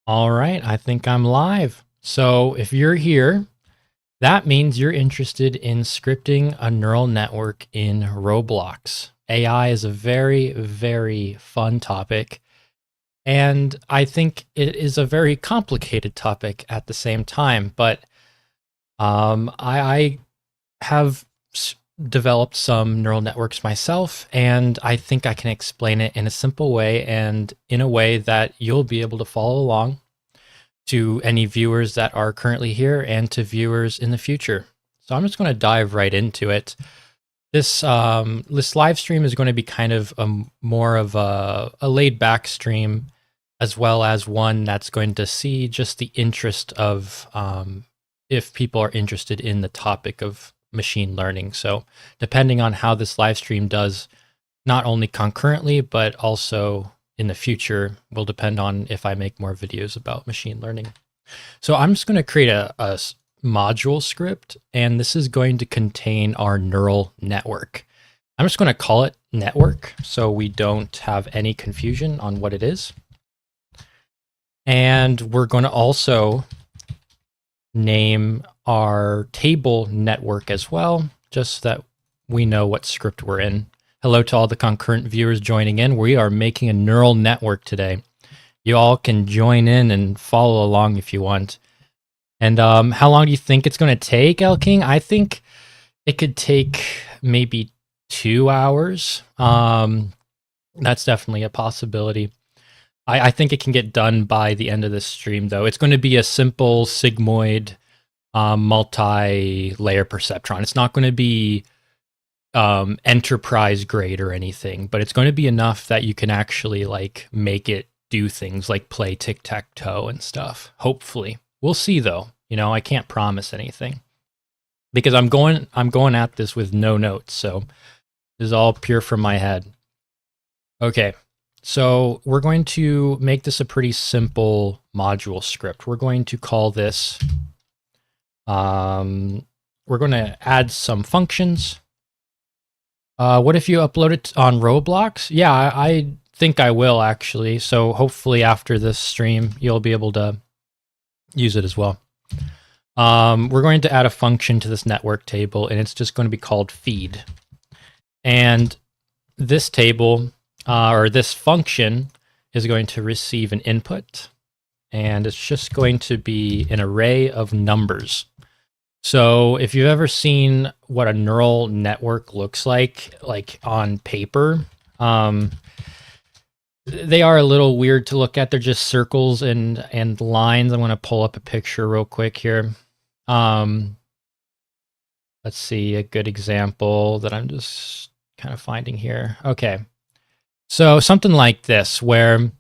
All right, I think I'm live. So if you're here, that means you're interested in scripting a neural network in Roblox. AI is a very, very fun topic, and I think it is a very complicated topic at the same time. But I have developed some neural networks myself, and I think I can explain it in a simple way and in a way that you'll be able to follow along to any viewers that are currently here and to viewers in the future. So I'm just going to dive right into it. This live stream is going to be kind of more of a laid back stream, as well as one that's going to see just the interest of if people are interested in the topic of machine learning. So depending on how this live stream does, not only concurrently, but also in the future will depend on if I make more videos about machine learning. So I'm just going to create a module script, and this is going to contain our neural network. I'm just going to call it network so we don't have any confusion on what it is. And we're going to also name our table network as well, just so that we know what script we're in. Hello to all the concurrent viewers joining in. We are making a neural network today. You all can join in and follow along if you want. And how long do you think it's going to take, El King? I think it could take maybe 2 hours. That's definitely a possibility. I think it can get done by the end of this stream, though. It's going to be a simple sigmoid multi-layer perceptron. It's not going to be enterprise grade or anything, but it's going to be enough that you can actually like make it do things like play tic-tac-toe and stuff. Hopefully. We'll see though. You know, I can't promise anything because I'm going at this with no notes. So this is all pure from my head. Okay. So we're going to make this a pretty simple module script. We're going to call this, we're going to add some functions. What if you upload it on Roblox? Yeah, I think I will actually. So hopefully after this stream, you'll be able to use it as well. We're going to add a function to this network table, and it's just going to be called feed. And this table, or this function, is going to receive an input, and it's just going to be an array of numbers. So if you've ever seen what a neural network looks like on paper, they are a little weird to look at. They're just circles and lines. I'm going to pull up a picture real quick here. Let's see a good example that I'm just kind of finding here. Okay. So something like this where,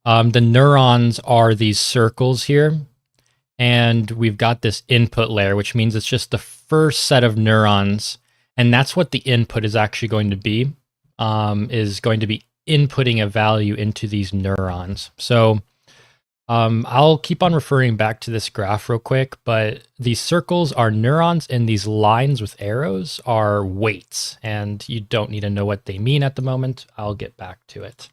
the neurons are these circles here, and we've got this input layer, which means it's just the first set of neurons, and that's what the input is actually going to be, is going to be inputting a value into these neurons. So I'll keep on referring back to this graph real quick, but these circles are neurons, and these lines with arrows are weights, and you don't need to know what they mean at the moment. I'll get back to it.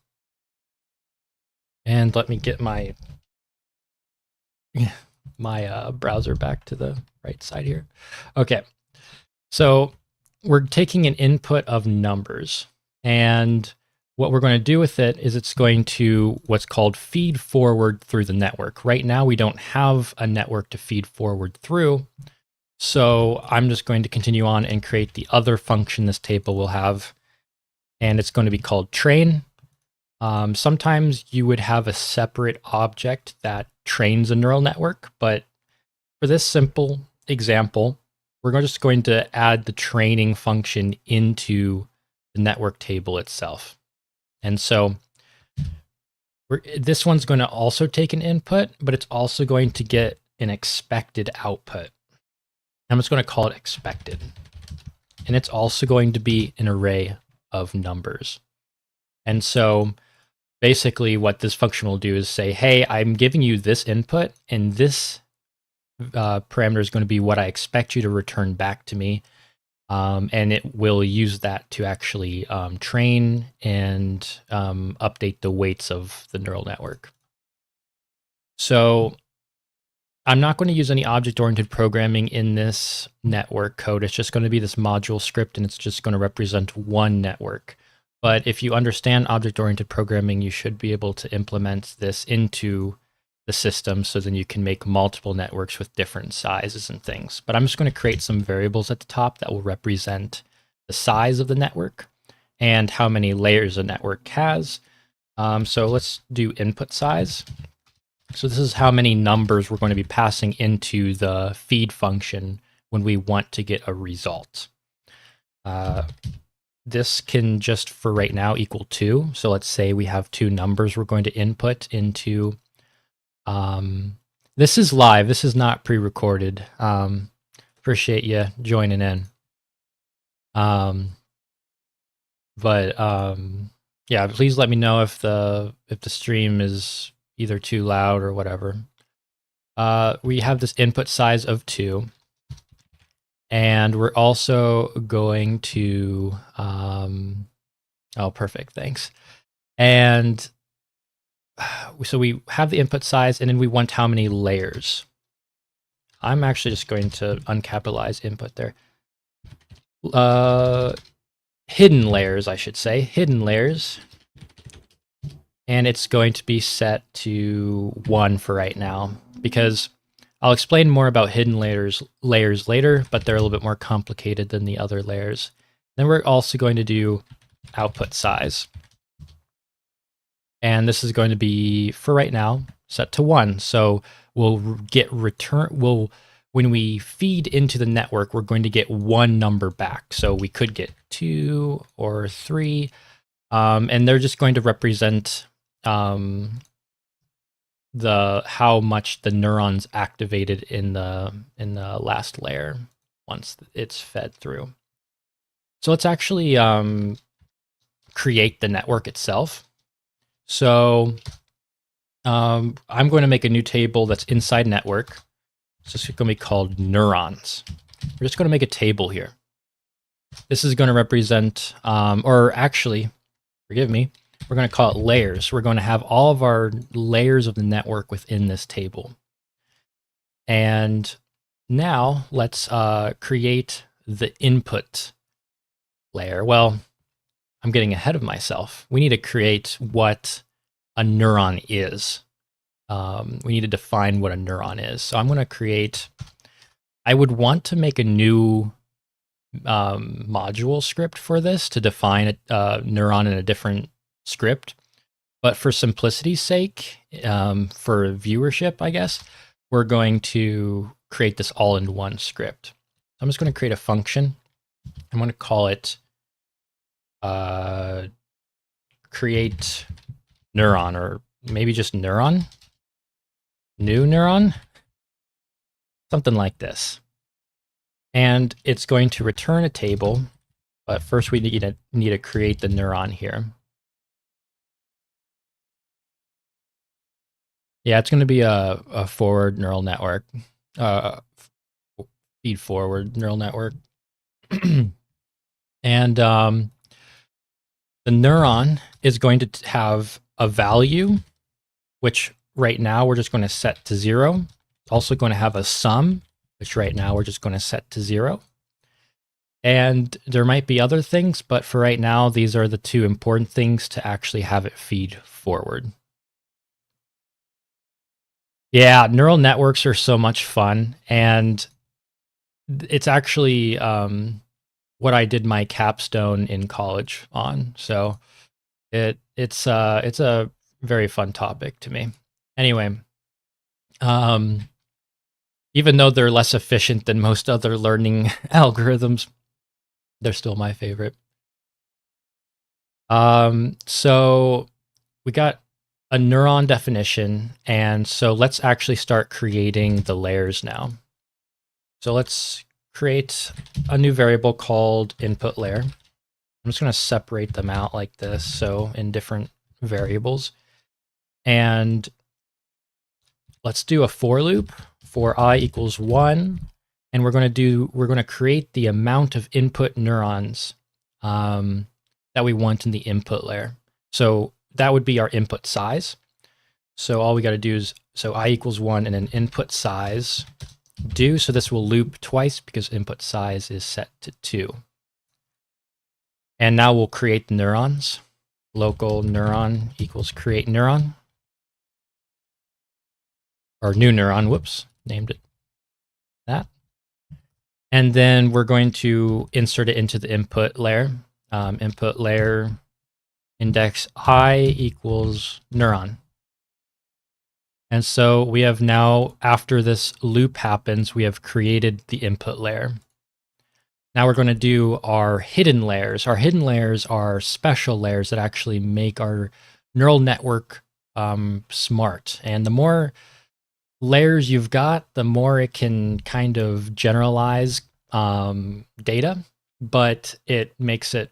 And let me get my browser back to the right side here. Okay, so we're taking an input of numbers, and what we're going to do with it is it's going to what's called feed forward through the network. Right now, we don't have a network to feed forward through, so I'm just going to continue on and create the other function this table will have, and it's going to be called train. Sometimes you would have a separate object that trains a neural network, but for this simple example, we're just going to add the training function into the network table itself. And so this one's going to also take an input, but it's also going to get an expected output. I'm just going to call it expected. And it's also going to be an array of numbers. And so basically what this function will do is say, hey, I'm giving you this input, and this parameter is going to be what I expect you to return back to me. And it will use that to actually train and update the weights of the neural network. So I'm not going to use any object-oriented programming in this network code. It's just going to be this module script, and it's just going to represent one network. But if you understand object-oriented programming, you should be able to implement this into the system so then you can make multiple networks with different sizes and things. But I'm just going to create some variables at the top that will represent the size of the network and how many layers a network has. So let's do input size. So this is how many numbers we're going to be passing into the feed function when we want to get a result. This can just for right now equal 2. So let's say we have 2 numbers we're going to input into. This is live. This is not pre-recorded. Appreciate you joining in. Yeah, please let me know if the stream is either too loud or whatever. We have this input size of 2. And we're also going to, oh, perfect, thanks. And so we have the input size, and then we want how many layers. I'm actually just going to uncapitalize input there. Hidden layers, I should say, hidden layers. And it's going to be set to 1 for right now, because I'll explain more about hidden layers later, but they're a little bit more complicated than the other layers. Then we're also going to do output size. And this is going to be, for right now, set to 1. So we'll get when we feed into the network, we're going to get 1 number back. So we could get 2 or 3, and they're just going to represent how much the neurons activated in the last layer once it's fed through. So let's actually create the network itself. So I'm going to make a new table that's inside network. So it's going to be called neurons. We're just going to make a table here. This is going to represent, or actually, forgive me, we're going to call it layers. We're going to have all of our layers of the network within this table. And now let's create the input layer. Well, I'm getting ahead of myself. We need to create what a neuron is. We need to define what a neuron is. So I'm going to create, I would want to make a new module script for this to define a neuron in a different script. But for simplicity's sake, for viewership, I guess, we're going to create this all-in-one script. I'm just going to create a function. I'm going to call it create neuron, or maybe just neuron, new neuron, something like this. And it's going to return a table, but first we need to create the neuron here. Yeah, it's going to be a forward neural network, feed forward neural network. And the neuron is going to have a value, which right now we're just going to set to 0. It's also going to have a sum, which right now we're just going to set to 0. And there might be other things, but for right now, these are the 2 important things to actually have it feed forward. Yeah, neural networks are so much fun, and it's actually what I did my capstone in college on. So it's a very fun topic to me. Anyway, even though they're less efficient than most other learning algorithms, they're still my favorite. So we got a neuron definition, and so let's actually start creating the layers now. So let's create a new variable called input layer. I'm just going to separate them out like this, so in different variables. And let's do a for loop for I equals 1, and we're going to create the amount of input neurons that we want in the input layer. So that would be our input size. So all we got to do is, so I equals 1 and then input size do. So this will loop twice because input size is set to 2. And now we'll create the neurons. Local neuron equals create neuron. Or new neuron, whoops, named it that. And then we're going to insert it into the input layer. Input layer index I equals neuron. And so we have now, after this loop happens, we have created the input layer. Now we're going to do our hidden layers. Our hidden layers are special layers that actually make our neural network smart. And the more layers you've got, the more it can kind of generalize data, but it makes it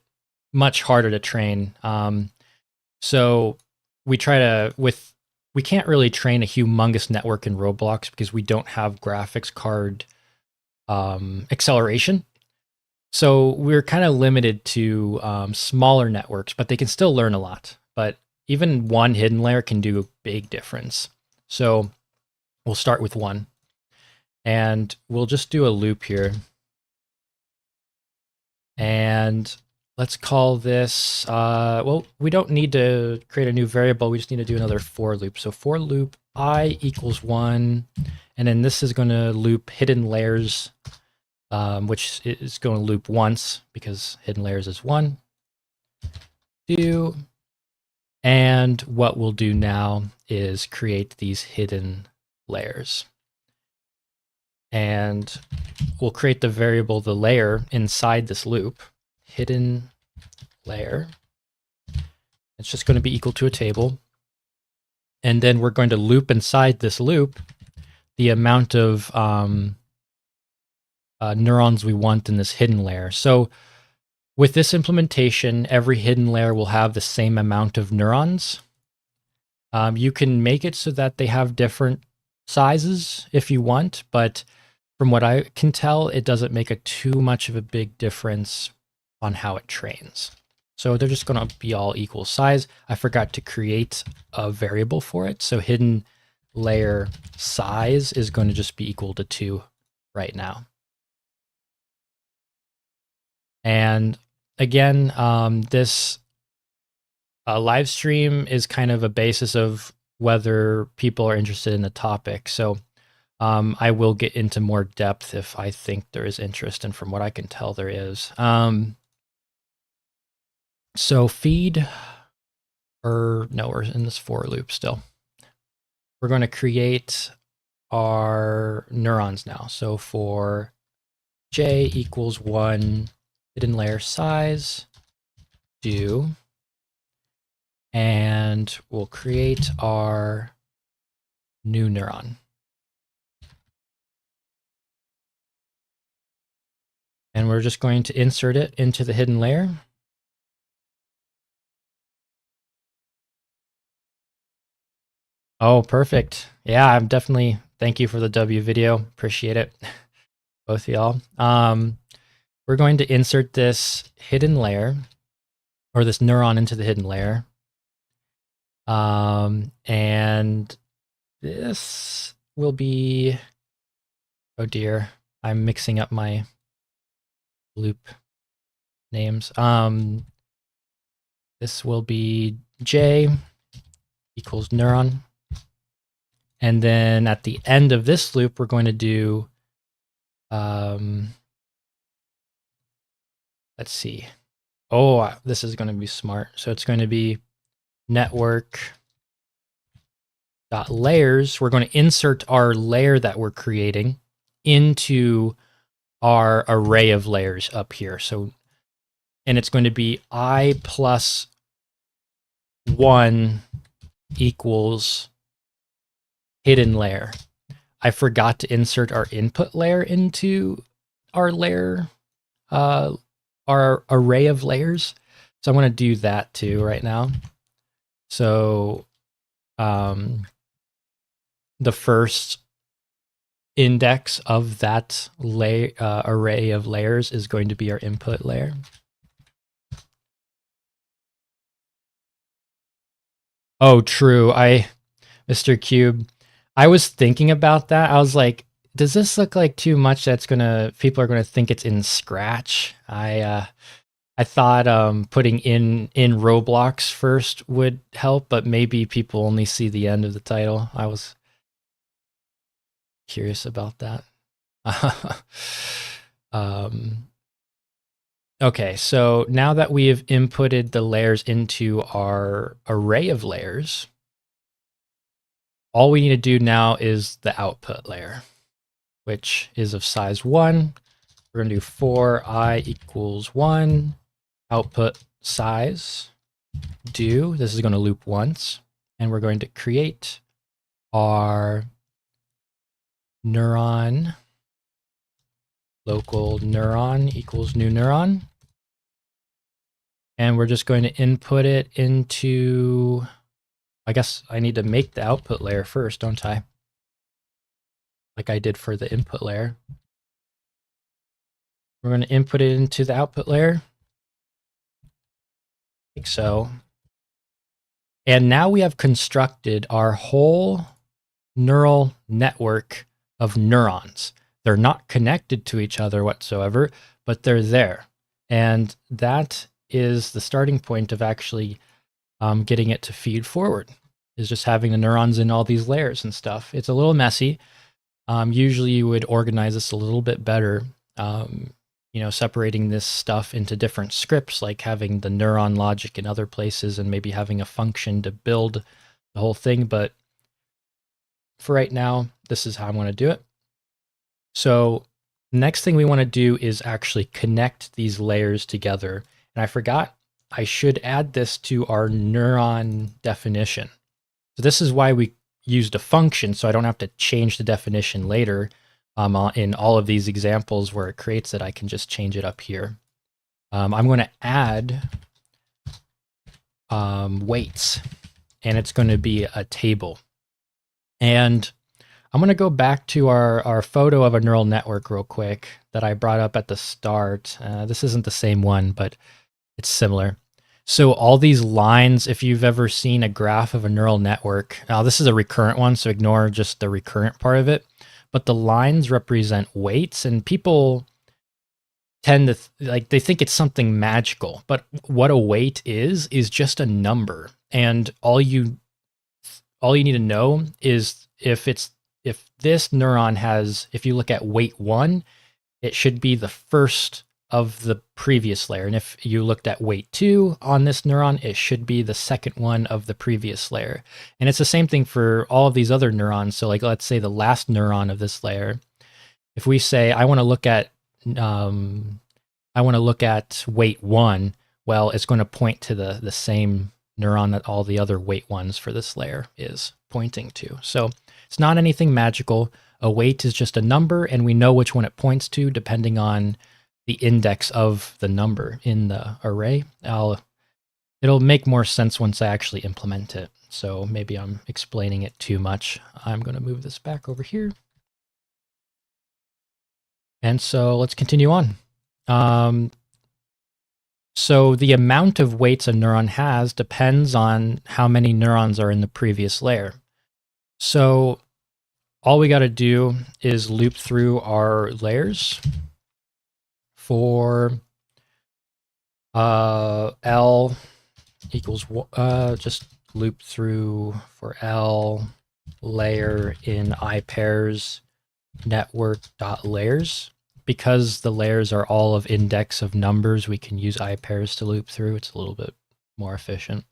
much harder to train. So we try to, we can't really train a humongous network in Roblox because we don't have graphics card acceleration. So we're kind of limited to smaller networks, but they can still learn a lot. But even one hidden layer can do a big difference. So we'll start with 1. And we'll just do a loop here. And let's call this, well, we don't need to create a new variable. We just need to do another for loop. So for loop I equals 1. And then this is going to loop hidden layers, which is going to loop once because hidden layers is 1, 2. And what we'll do now is create these hidden layers. And we'll create the variable, the layer, inside this loop, hidden layer. It's just going to be equal to a table. And then we're going to loop inside this loop the amount of neurons we want in this hidden layer. So with this implementation, every hidden layer will have the same amount of neurons. You can make it so that they have different sizes if you want, but from what I can tell, it doesn't make too much of a big difference on how it trains. So they're just going to be all equal size. I forgot to create a variable for it. So hidden layer size is going to just be equal to 2 right now. And again, this live stream is kind of a basis of whether people are interested in the topic. So I will get into more depth if I think there is interest, and from what I can tell, there is. So feed, or no, we're in this for loop still. We're going to create our neurons now. So for j equals 1, hidden layer size, do, and we'll create our new neuron. And we're just going to insert it into the hidden layer. Oh, perfect. Yeah, I'm definitely, thank you for the W video. Appreciate it, both of y'all. We're going to insert this hidden layer, or this neuron, into the hidden layer. And this will be, oh dear, I'm mixing up my loop names. This will be j equals neuron. And then at the end of this loop, we're going to do, let's see. Oh, this is going to be smart. So it's going to be network.layers. We're going to insert our layer that we're creating into our array of layers up here. So, and it's going to be I plus 1 equals hidden layer. I forgot to insert our input layer into our layer, our array of layers. So I'm going to do that too right now. So the first index of that array of layers is going to be our input layer. Oh, true. Mr. Cube, I was thinking about that. I was like, does this look like too much that's people are gonna think it's in Scratch? I thought putting in Roblox first would help, but maybe people only see the end of the title. I was curious about that. Okay, so now that we have inputted the layers into our array of layers, all we need to do now is the output layer, which is of size 1. We're going to do for I equals 1, output size, do. This is going to loop once, and we're going to create our neuron, local neuron equals new neuron. And we're just going to input it into, I guess I need to make the output layer first, don't I? Like I did for the input layer. We're going to input it into the output layer, like so. And now we have constructed our whole neural network of neurons. They're not connected to each other whatsoever, but they're there. And that is the starting point of actually getting it to feed forward, is just having the neurons in all these layers and stuff. It's a little messy. Usually you would organize this a little bit better, separating this stuff into different scripts, like having the neuron logic in other places and maybe having a function to build the whole thing. But for right now, this is how I want to do it. So next thing we want to do is actually connect these layers together. And I forgot, I should add this to our neuron definition. So this is why we used a function, so I don't have to change the definition later. In all of these examples where it creates it, I can just change it up here. I'm going to add weights, and it's going to be a table. And I'm going to go back to our photo of a neural network real quick that I brought up at the start. This isn't the same one, but it's similar. So all these lines, if you've ever seen a graph of a neural network, now this is a recurrent one, so ignore just the recurrent part of it, but the lines represent weights, and people tend to, they think it's something magical, but what a weight is just a number. And all you need to know is if this neuron has, if you look at weight 1, it should be the first of the previous layer. And if you looked at weight 2 on this neuron, it should be the second one of the previous layer. And it's the same thing for all of these other neurons. So let's say the last neuron of this layer, if we say, I want to look at weight 1, well, it's going to point to the same neuron that all the other weight ones for this layer is pointing to. So it's not anything magical. A weight is just a number, and we know which one it points to depending on the index of the number in the array. It'll make more sense once I actually implement it. So maybe I'm explaining it too much. I'm going to move this back over here. And so let's continue on. So the amount of weights a neuron has depends on how many neurons are in the previous layer. So all we got to do is loop through our layers for L equals, just loop through for L layer in iPairs network.layers. Because the layers are all of index of numbers, we can use iPairs to loop through. It's a little bit more efficient.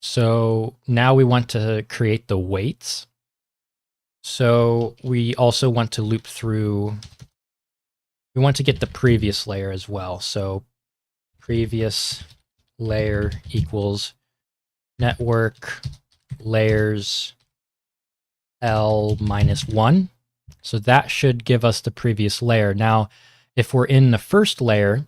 So now we want to create the weights. So we also want to loop through, we want to get the previous layer as well. So previous layer equals network layers L minus 1. So that should give us the previous layer. Now, if we're in the first layer,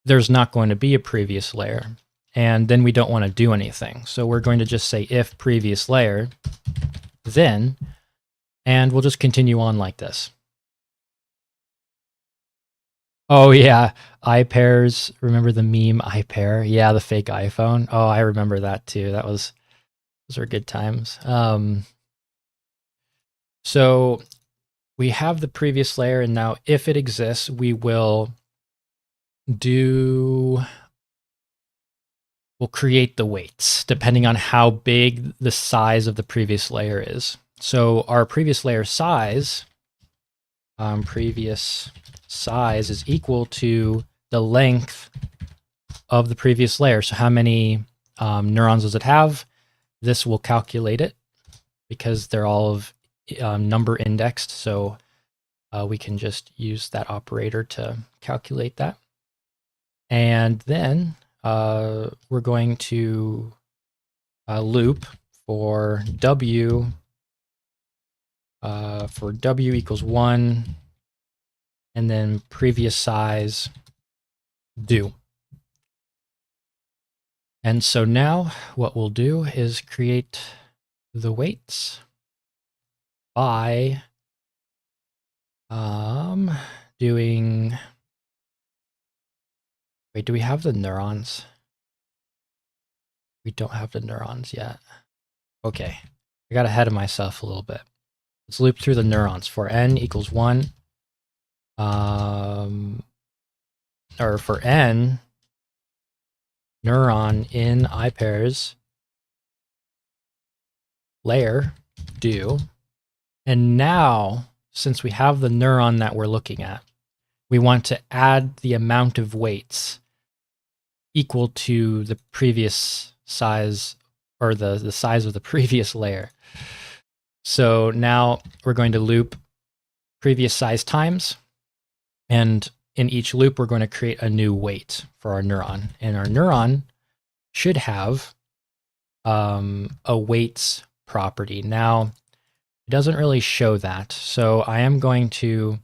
there's not going to be a previous layer. and then we don't want to do anything. So we're going to just say if previous layer, then, and we'll just continue on like this. Oh yeah, iPairs. Remember the meme iPair? Yeah, the fake iPhone. Oh, I remember that too. Those were good times. So we have the previous layer, and now if it exists, we'll create the weights depending on how big the size of the previous layer is. So our previous layer size, is equal to the length of the previous layer. So how many neurons does it have? This will calculate it because they're all of number indexed. So we can just use that operator to calculate that. And then we're going to loop for w equals 1, and then previous size do. And so now what we'll do is create the weights by doing, wait, do we have the neurons? We don't have the neurons yet. Okay, I got ahead of myself a little bit. Let's loop through the neurons for n equals 1. Or for n, neuron in iPairs layer do. And now, since we have the neuron that we're looking at, we want to add the amount of weights equal to the previous size, or the size of the previous layer. So now we're going to loop previous size times, and in each loop we're going to create a new weight for our neuron, and our neuron should have a weights property. Now it doesn't really show that, so I am going to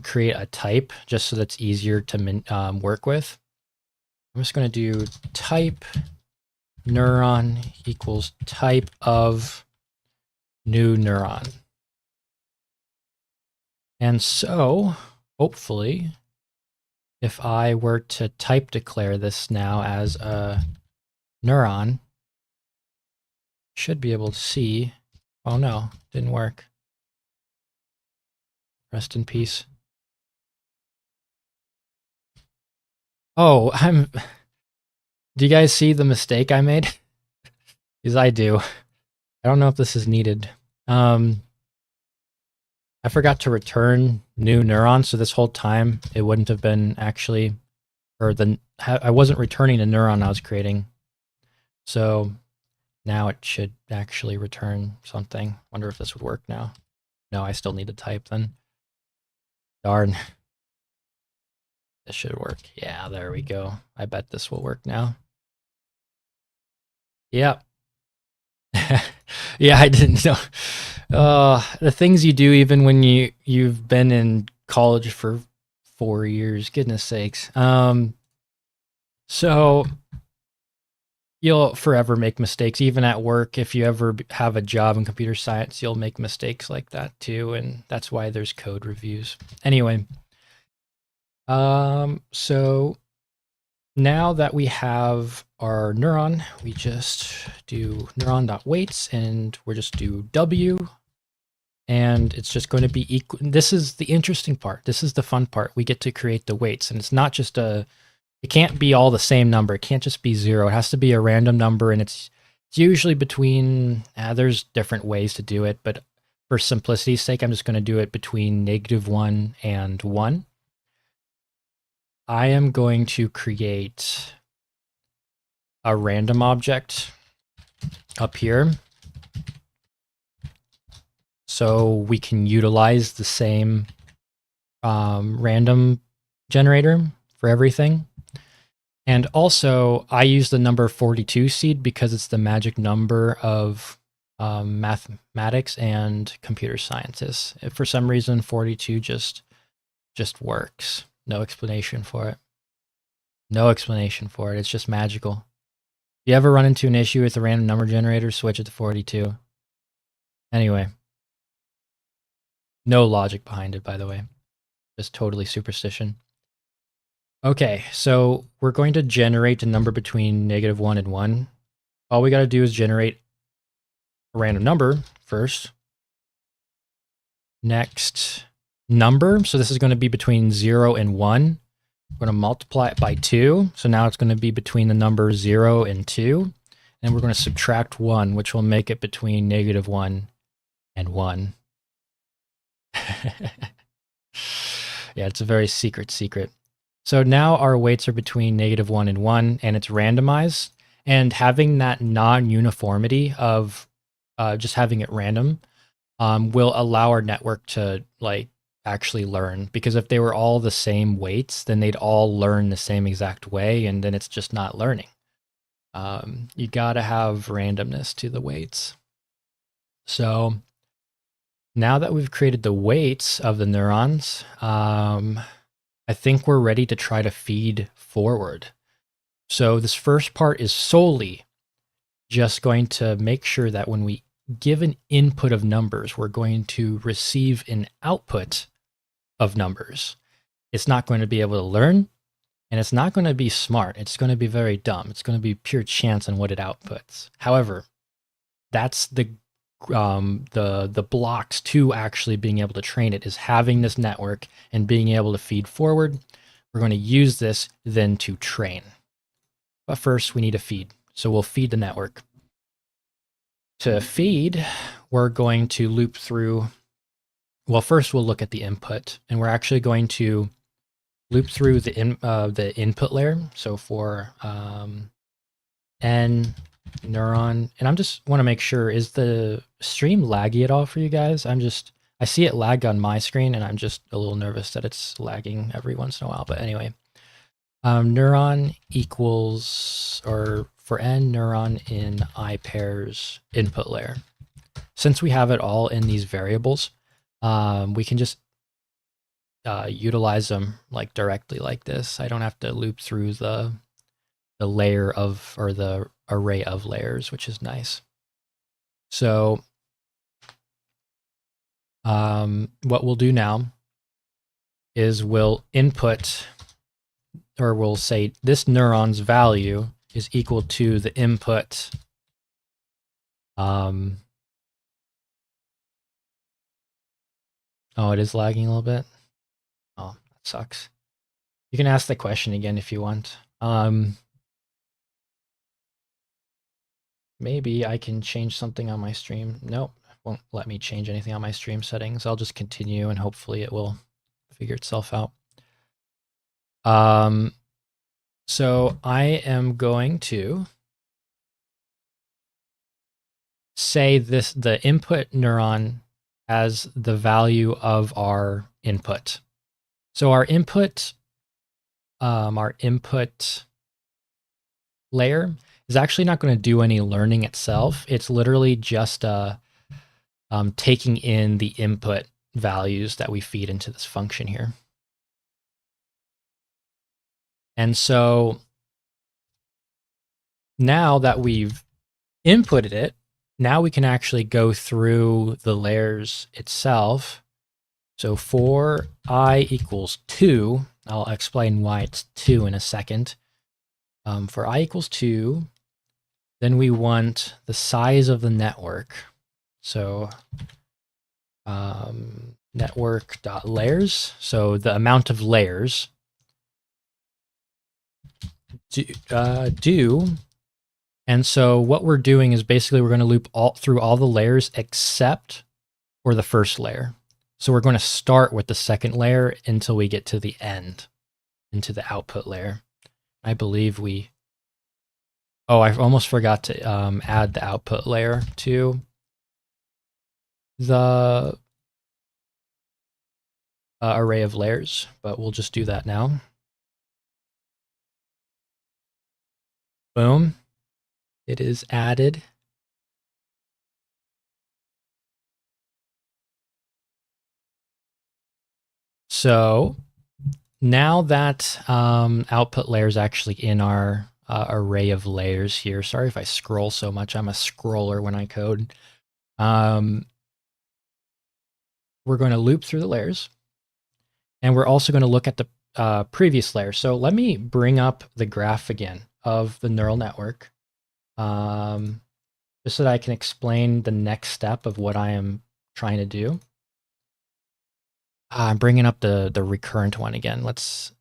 create a type just so that's easier to work with. I'm just going to do type neuron equals type of new neuron. And so hopefully if I were to type declare this now as a neuron, should be able to see, oh no, didn't work. Rest in peace. Oh, do you guys see the mistake I made? Because I do. I don't know if this is needed. I forgot to return new neuron, so this whole time it wouldn't have been actually, or I wasn't returning a neuron I was creating. So now it should actually return something. Wonder if this would work now. No, I still need to type then. Darn. This should work. Yeah, there we go. I bet this will work now. Yep. Yeah, I didn't know. The things you do even when you've been in college for 4 years, goodness sakes. So you'll forever make mistakes, even at work. If you ever have a job in computer science, you'll make mistakes like that too, and that's why there's code reviews. Anyway, so now that we have our neuron, we just do neuron.weights, and we'll just do w, and it's just going to be equal. This is the interesting part. This is the fun part. We get to create the weights, and it's not just it can't be all the same number. It can't just be 0. It has to be a random number, and it's usually between, there's different ways to do it, but for simplicity's sake, I'm just going to do it between -1 and 1. I am going to create a random object up here so we can utilize the same random generator for everything. And also, I use the number 42 seed because it's the magic number of mathematics and computer sciences. If for some reason 42 just works. No explanation for it. No explanation for it. It's just magical. If you ever run into an issue with a random number generator, switch it to 42. Anyway. No logic behind it, by the way. Just totally superstition. Okay, so we're going to generate a number between -1 and 1. All we got to do is generate a random number first. Next number. So this is going to be between 0 and 1. We're going to multiply it by 2. So now it's going to be between the number 0 and 2. And we're going to subtract 1, which will make it between -1 and 1. Yeah, it's a very secret. So now our weights are between -1 and 1, and it's randomized. And having that non-uniformity of just having it random will allow our network to like actually learn. Because if they were all the same weights, then they'd all learn the same exact way, and then it's just not learning. You gotta have randomness to the weights. So now that we've created the weights of the neurons, I think we're ready to try to feed forward. So this first part is solely just going to make sure that when we give an input of numbers, we're going to receive an output of numbers. It's not going to be able to learn, and it's not going to be smart. It's going to be very dumb. It's going to be pure chance on what it outputs. However, that's the blocks to actually being able to train it, is having this network and being able to feed forward. We're going to use this then to train. But first we need to feed. So we'll feed the network. To feed, we're going to loop through. Well, first we'll look at the input, and we're actually going to loop through the input layer. So for N Neuron, and I'm just want to make sure, is the stream laggy at all for you guys? I see it lag on my screen, and I'm just a little nervous that it's lagging every once in a while. But anyway, Neuron equals, or for N Neuron in I pairs input layer. Since we have it all in these variables, we can just utilize them like directly like this. I don't have to loop through the layer of, or the array of layers, which is nice. So what we'll do now is we'll input, or we'll say this neuron's value is equal to the input oh, it is lagging a little bit. Oh, that sucks. You can ask the question again if you want. Maybe I can change something on my stream. Nope, won't let me change anything on my stream settings. I'll just continue and hopefully it will figure itself out. So I am going to say the input neuron as the value of our input. So our input layer is actually not going to do any learning itself. It's literally just taking in the input values that we feed into this function here. And so now that we've inputted it, now we can actually go through the layers itself. So for I equals 2, I'll explain why it's 2 in a second. For I equals 2, then we want the size of the network. So network.layers, so the amount of layers do. And so what we're doing is basically we're going to loop through all the layers except for the first layer. So we're going to start with the second layer until we get to the end, into the output layer. I believe we... Oh, I almost forgot to add the output layer to the array of layers, but we'll just do that now. Boom. It is added. So now that output layer is actually in our array of layers here. Sorry if I scroll so much. I'm a scroller when I code. We're going to loop through the layers. And we're also going to look at the previous layer. So let me bring up the graph again of the neural network, just so that I can explain the next step of what I am trying to do. I'm bringing up the recurrent one again. Let's,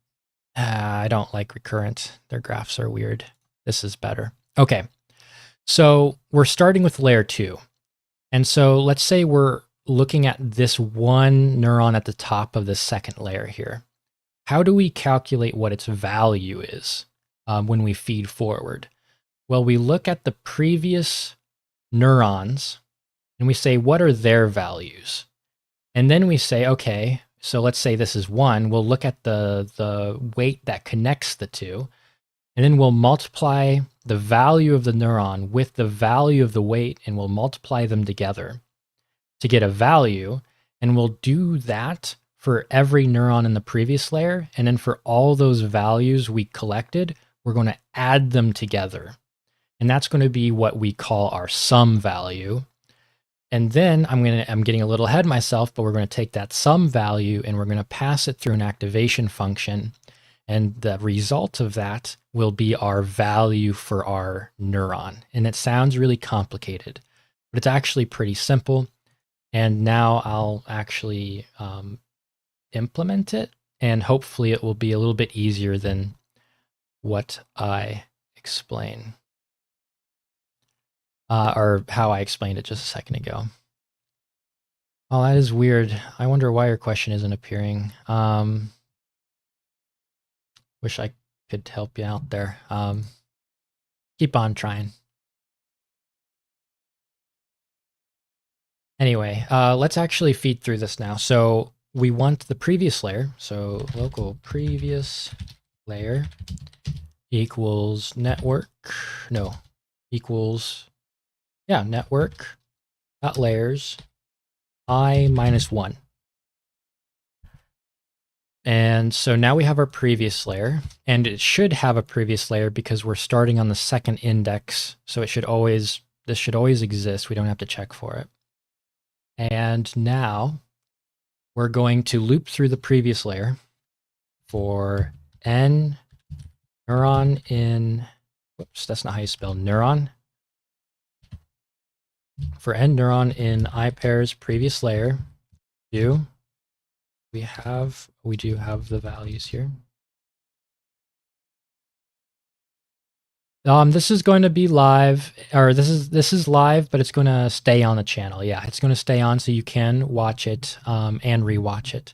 I don't like recurrent. Their graphs are weird. This is better. Okay, so we're starting with layer 2. And so let's say we're looking at this one neuron at the top of the second layer here. How do we calculate what its value is when we feed forward? Well, we look at the previous neurons and we say, what are their values? And then we say, okay, so let's say this is 1. We'll look at the weight that connects the two, and then we'll multiply the value of the neuron with the value of the weight, and we'll multiply them together to get a value. And we'll do that for every neuron in the previous layer. And then for all those values we collected, we're going to add them together. And that's going to be what we call our sum value. And then I'm getting a little ahead of myself, but we're going to take that sum value and we're going to pass it through an activation function. And the result of that will be our value for our neuron. And it sounds really complicated, but it's actually pretty simple. And now I'll actually implement it, and hopefully it will be a little bit easier than what I explain. Or how I explained it just a second ago. Oh, that is weird. I wonder why your question isn't appearing. Wish I could help you out there. Keep on trying. Anyway, let's actually feed through this now. So we want the previous layer. So local previous layer equals network. No, equals, yeah, network dot layers I minus 1. And so now we have our previous layer, and it should have a previous layer because we're starting on the second index. So it should always, this should always exist. We don't have to check for it. And now we're going to loop through the previous layer for n neuron in, whoops, that's not how you spell neuron. For n neuron in I pairs previous layer, we do have the values here. This is going to be live, or this is live, but it's going to stay on the channel. Yeah, it's going to stay on so you can watch it and rewatch it.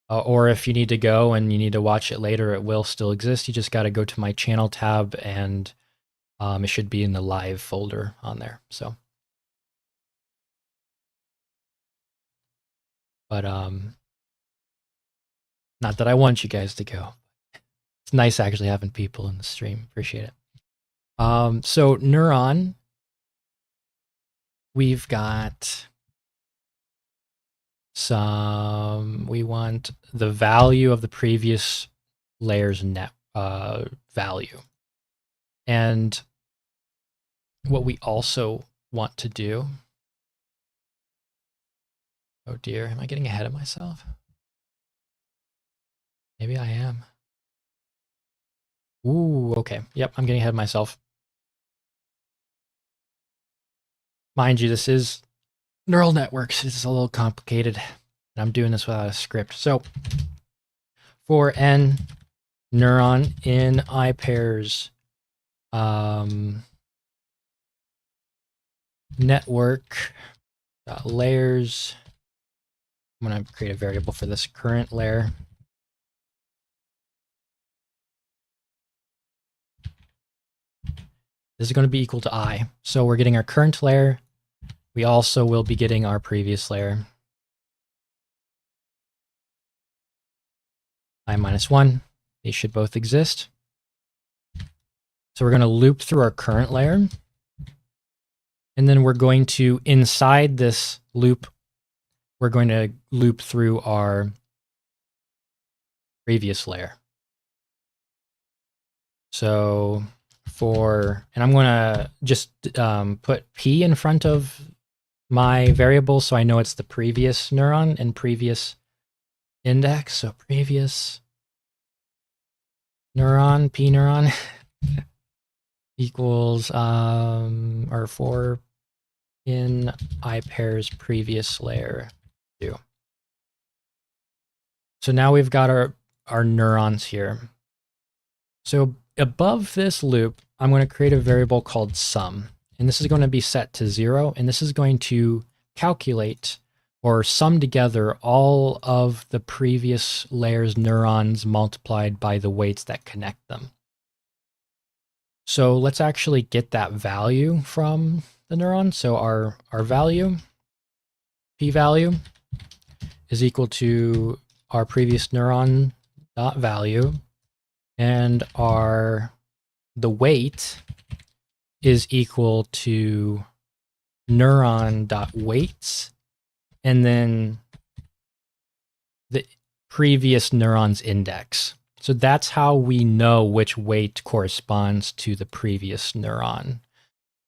Or if you need to go and you need to watch it later, it will still exist. You just got to go to my channel tab, and it should be in the live folder on there. So, but not that I want you guys to go. It's nice actually having people in the stream. Appreciate it. So Neuron, we've got some, we want the value of the previous layer's net value. And what we also want to do, oh dear, am I getting ahead of myself? Maybe I am. Ooh, okay. Yep, I'm getting ahead of myself. Mind you, this is neural networks. This is a little complicated. I'm doing this without a script. So for n neuron in I pairs network layers, I'm going to create a variable for this current layer. This is going to be equal to I. So we're getting our current layer. We also will be getting our previous layer. I minus 1. These should both exist. So we're going to loop through our current layer. And then we're going to, inside this loop, we're going to loop through our previous layer. So and I'm going to just put P in front of my variable so I know it's the previous neuron and previous index. So previous neuron, P neuron equals or 4 in I pairs previous layer 2. So now we've got our neurons here. So above this loop, I'm going to create a variable called sum. And this is going to be set to 0. And this is going to calculate or sum together all of the previous layer's neurons multiplied by the weights that connect them. So let's actually get that value from the neuron. So our value, p-value, is equal to our previous neuron dot value, and the weight is equal to neuron dot weights, and then the previous neuron's index. So that's how we know which weight corresponds to the previous neuron.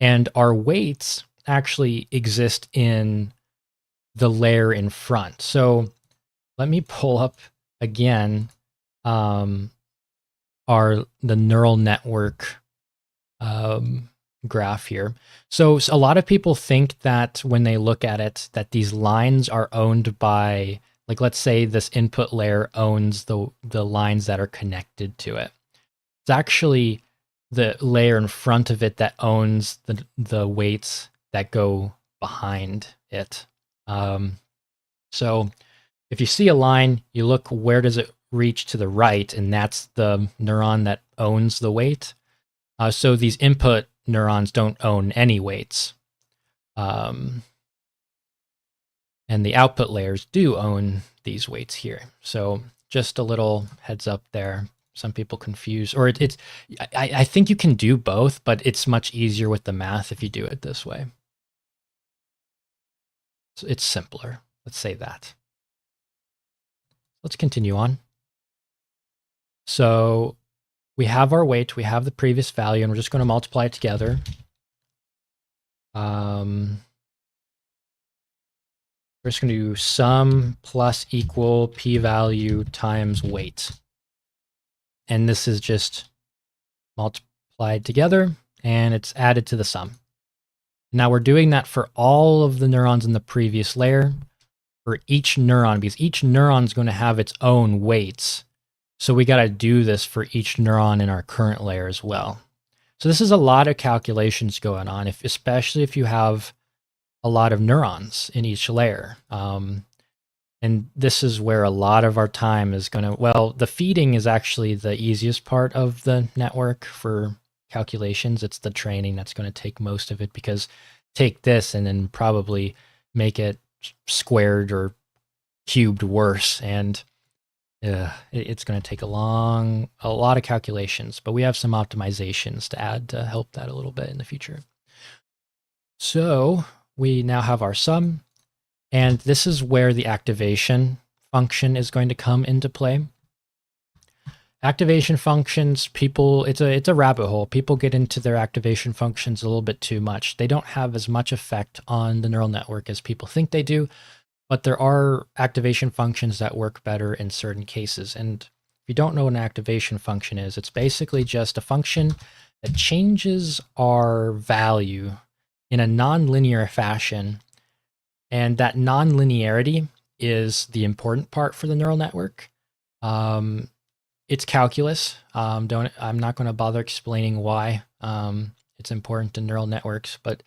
And our weights actually exist in the layer in front. So let me pull up again the neural network graph here. So a lot of people think that when they look at it, that these lines are owned by, like, let's say this input layer owns the lines that are connected to it. It's actually the layer in front of it that owns the weights that go behind it. So if you see a line, you look, where does it reach to the right? And that's the neuron that owns the weight. So these input neurons don't own any weights. And the output layers do own these weights here. So just a little heads up there. Some people confuse, or I think you can do both, but it's much easier with the math if you do it this way. So it's simpler. Let's say that. Let's continue on. So we have our weight, we have the previous value, and we're just going to multiply it together. We're just going to do sum plus equal p-value times weight. And this is just multiplied together, and it's added to the sum. Now we're doing that for all of the neurons in the previous layer, for each neuron, because each neuron is going to have its own weights. So we got to do this for each neuron in our current layer as well. So this is a lot of calculations going on, especially if you have a lot of neurons in each layer. And this is where a lot of our time is going to, well, the feeding is actually the easiest part of the network for calculations. It's the training that's going to take most of it, because take this and then probably make it squared or cubed worse, and it's going to take a lot of calculations, but we have some optimizations to add to help that a little bit in the future. So we now have our sum, and this is where the activation function is going to come into play. Activation functions, it's a rabbit hole. People get into their activation functions a little bit too much. They don't have as much effect on the neural network as people think they do, but there are activation functions that work better in certain cases. And if you don't know what an activation function is, it's basically just a function that changes our value in a nonlinear fashion. And that nonlinearity is the important part for the neural network. It's calculus. I'm not going to bother explaining why it's important in neural networks, but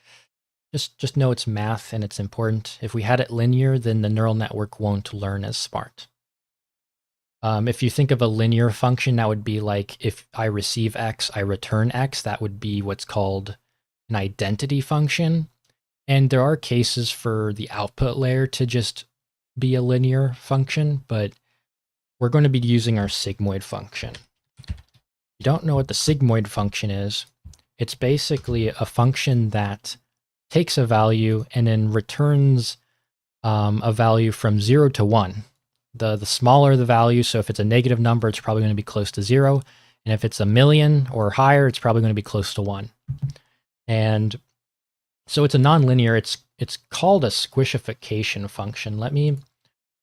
just know it's math and it's important. If we had it linear, then the neural network won't learn as smart. If you think of a linear function, that would be like, if I receive X, I return X. That would be what's called an identity function. And there are cases for the output layer to just be a linear function, but we're going to be using our sigmoid function. If you don't know what the sigmoid function is, it's basically a function that takes a value and then returns a value from 0 to 1. The smaller the value, so if it's a negative number, it's probably going to be close to 0. And if it's a million or higher, it's probably going to be close to 1. And so it's a nonlinear. It's called a squishification function. Let me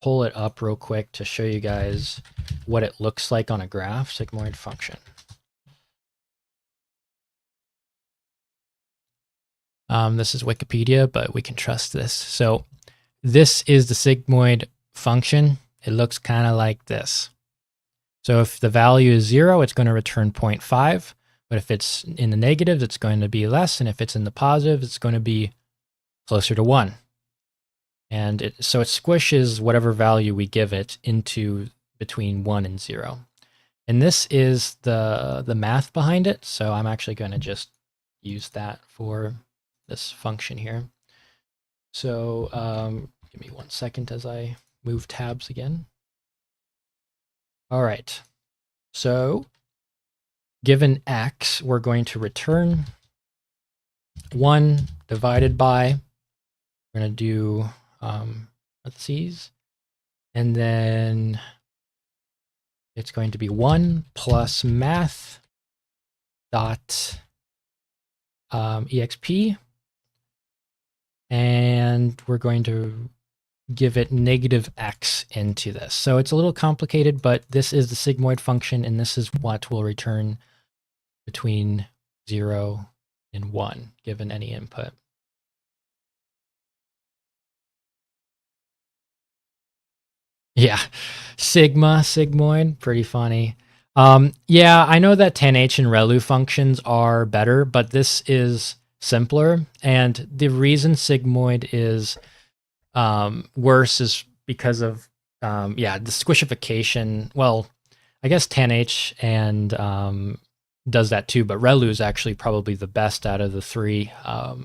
pull it up real quick to show you guys what it looks like on a graph. Sigmoid function. This is Wikipedia, but we can trust this. So this is the sigmoid function. It looks kind of like this. So if the value is 0, it's going to return 0.5. But if it's in the negatives, it's going to be less. And if it's in the positive, it's going to be closer to 1. And so it squishes whatever value we give it into between 1 and 0. And this is the math behind it. So I'm actually going to just use that for this function here. So give me 1 second as I move tabs again. All right. So given x, we're going to return 1 divided by, we're going to do parentheses, and then it's going to be 1 plus math dot exp, and we're going to give it negative x into this. So it's a little complicated, but this is the sigmoid function, and this is what will return between 0 and 1 given any input. Yeah, sigmoid, pretty funny. Yeah, I know that 10H and ReLU functions are better, but this is simpler. And the reason sigmoid is worse is because of, yeah, the squishification. Well, I guess 10H and does that too, but ReLU is actually probably the best out of the 3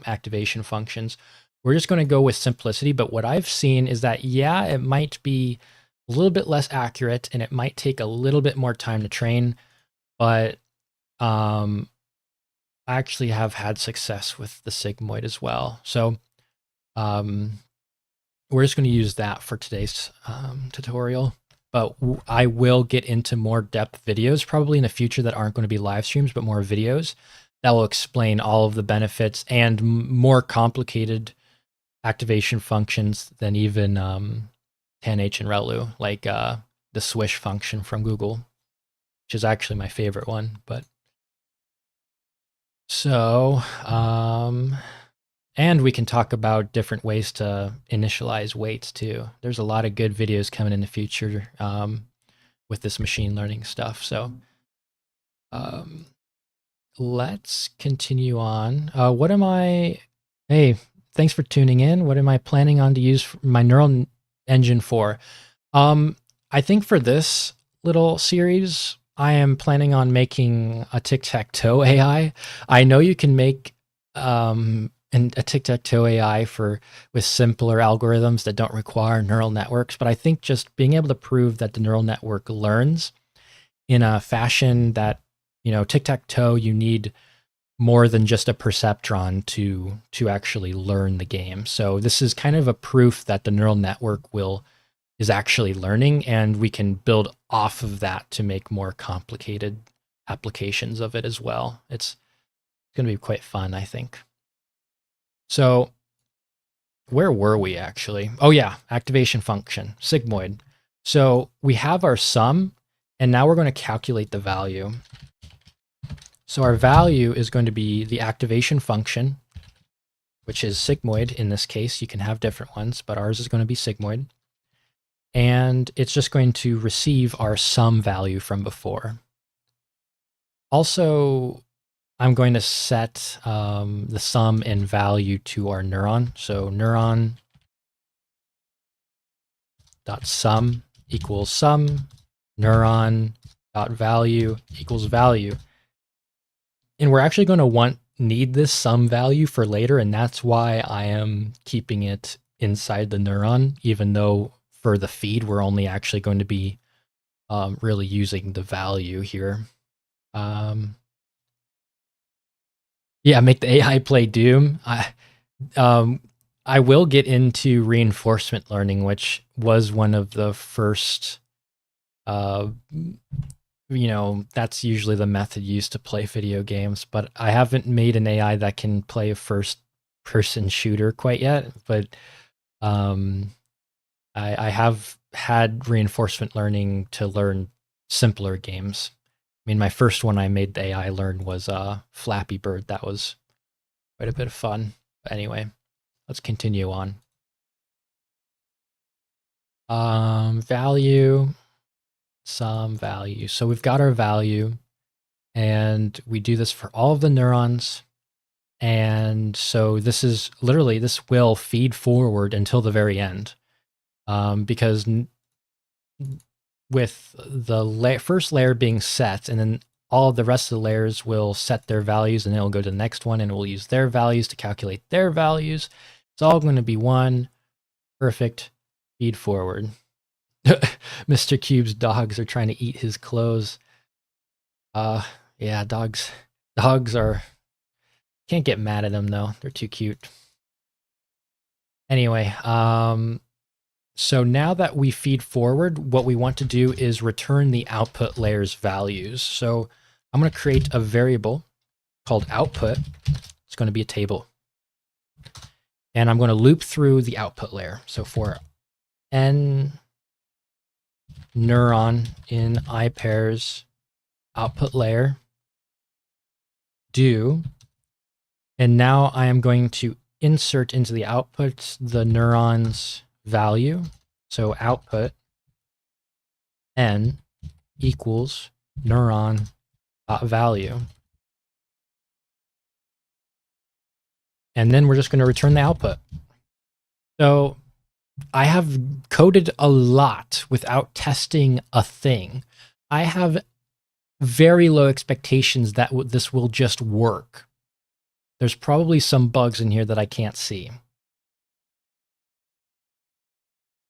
activation functions. We're just going to go with simplicity, but what I've seen is that, yeah, it might be a little bit less accurate and it might take a little bit more time to train, but I actually have had success with the sigmoid as well. So we're just going to use that for today's tutorial, but I will get into more depth videos probably in the future that aren't going to be live streams, but more videos that will explain all of the benefits and more complicated activation functions than even 10H and ReLU, like the swish function from Google, which is actually my favorite one. But so, and we can talk about different ways to initialize weights too. There's a lot of good videos coming in the future with this machine learning stuff. So let's continue on. What am I, hey, thanks for tuning in. What am I planning on to use my neural engine for? I think for this little series, I am planning on making a tic-tac-toe AI. I know you can make a tic-tac-toe AI with simpler algorithms that don't require neural networks, but I think just being able to prove that the neural network learns in a fashion that, you know, tic-tac-toe, you need more than just a perceptron to actually learn the game. So this is kind of a proof that the neural network is actually learning, and we can build off of that to make more complicated applications of it as well. It's going to be quite fun, I think. So where were we actually? Oh yeah, activation function, sigmoid. So we have our sum, and now we're going to calculate the value. So our value is going to be the activation function, which is sigmoid in this case. You can have different ones, but ours is going to be sigmoid. And it's just going to receive our sum value from before. Also, I'm going to set the sum and value to our neuron. So neuron.sum equals sum, neuron.value equals value. And we're actually going to need this sum value for later, and that's why I am keeping it inside the neuron, even though for the feed, we're only actually going to be really using the value here. Yeah, make the AI play Doom. I will get into reinforcement learning, which was one of the first, that's usually the method used to play video games, but I haven't made an AI that can play a first-person shooter quite yet, but I have had reinforcement learning to learn simpler games. I mean, my first one I made the AI learn was Flappy Bird. That was quite a bit of fun. But anyway, let's continue on. Value, some value. So we've got our value, and we do this for all of the neurons. And so this is literally, this will feed forward until the very end. Because with the first layer being set, and then all of the rest of the layers will set their values, and it'll go to the next one, and we'll use their values to calculate their values. It's all going to be one perfect feed forward. Mr. Cube's dogs are trying to eat his clothes. Yeah, dogs are, can't get mad at them though. They're too cute. Anyway, so now that we feed forward, what we want to do is return the output layer's values. So I'm going to create a variable called output. It's going to be a table. And I'm going to loop through the output layer. So for n neuron in iPairs output layer, do, and now I am going to insert into the output the neuron's value. So output n equals neuron value. And then we're just going to return the output. So I have coded a lot without testing a thing. I have very low expectations that this will just work. There's probably some bugs in here that I can't see.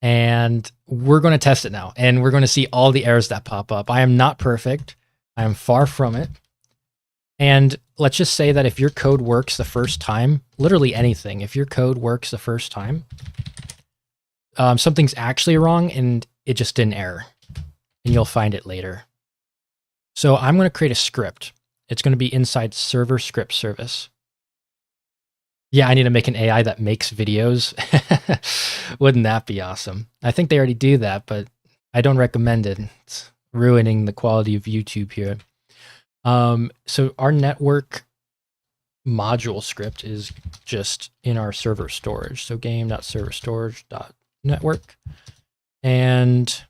And we're going to test it now, and we're going to see all the errors that pop up. I am not perfect. I am far from it. And let's just say that if your code works the first time, literally anything, if your code works the first time, something's actually wrong and it just didn't error, and you'll find it later. So I'm going to create a script. It's going to be inside server script service. Yeah, I need to make an AI that makes videos. Wouldn't that be awesome? I think they already do that, but I don't recommend it. It's ruining the quality of YouTube here. So our network module script is just in our server storage. So game.serverstorage.network. And,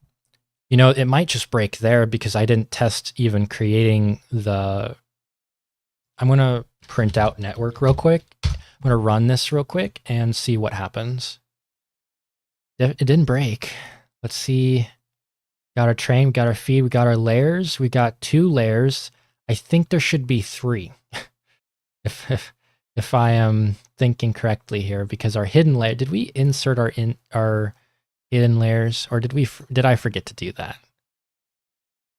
it might just break there because I didn't test even creating the, I'm going to print out network real quick. I'm going to run this real quick and see what happens. It didn't break. Let's see. Got our train, we got our feed, we got our layers. We got 2 layers. I think there should be 3. if I am thinking correctly here, because our hidden layer, did we insert our hidden layers, or did I forget to do that?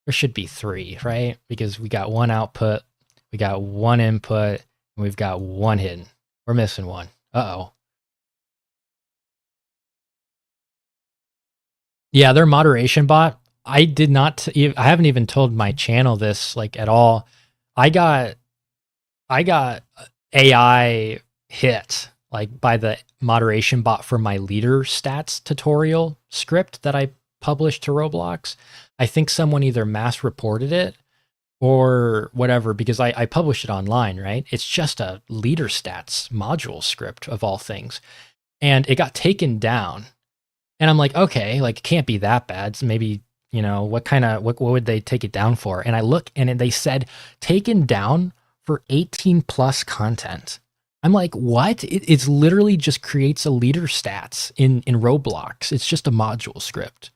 There should be 3, right? Because we got 1 output, we got 1 input, and we've got 1 hidden. We're missing 1. Uh-oh. Yeah, their moderation bot, I haven't even told my channel this at all. I got AI hit by the moderation bot for my leader stats tutorial script that I published to Roblox. I think someone either mass reported it or whatever, because I published it online, right? It's just a leader stats module script of all things. And it got taken down. And I'm like, okay, it can't be that bad. So maybe, what would they take it down for? And I look, and they said taken down for 18 plus content. I'm like, what? It's literally just creates a leader stats in Roblox. It's just a module script.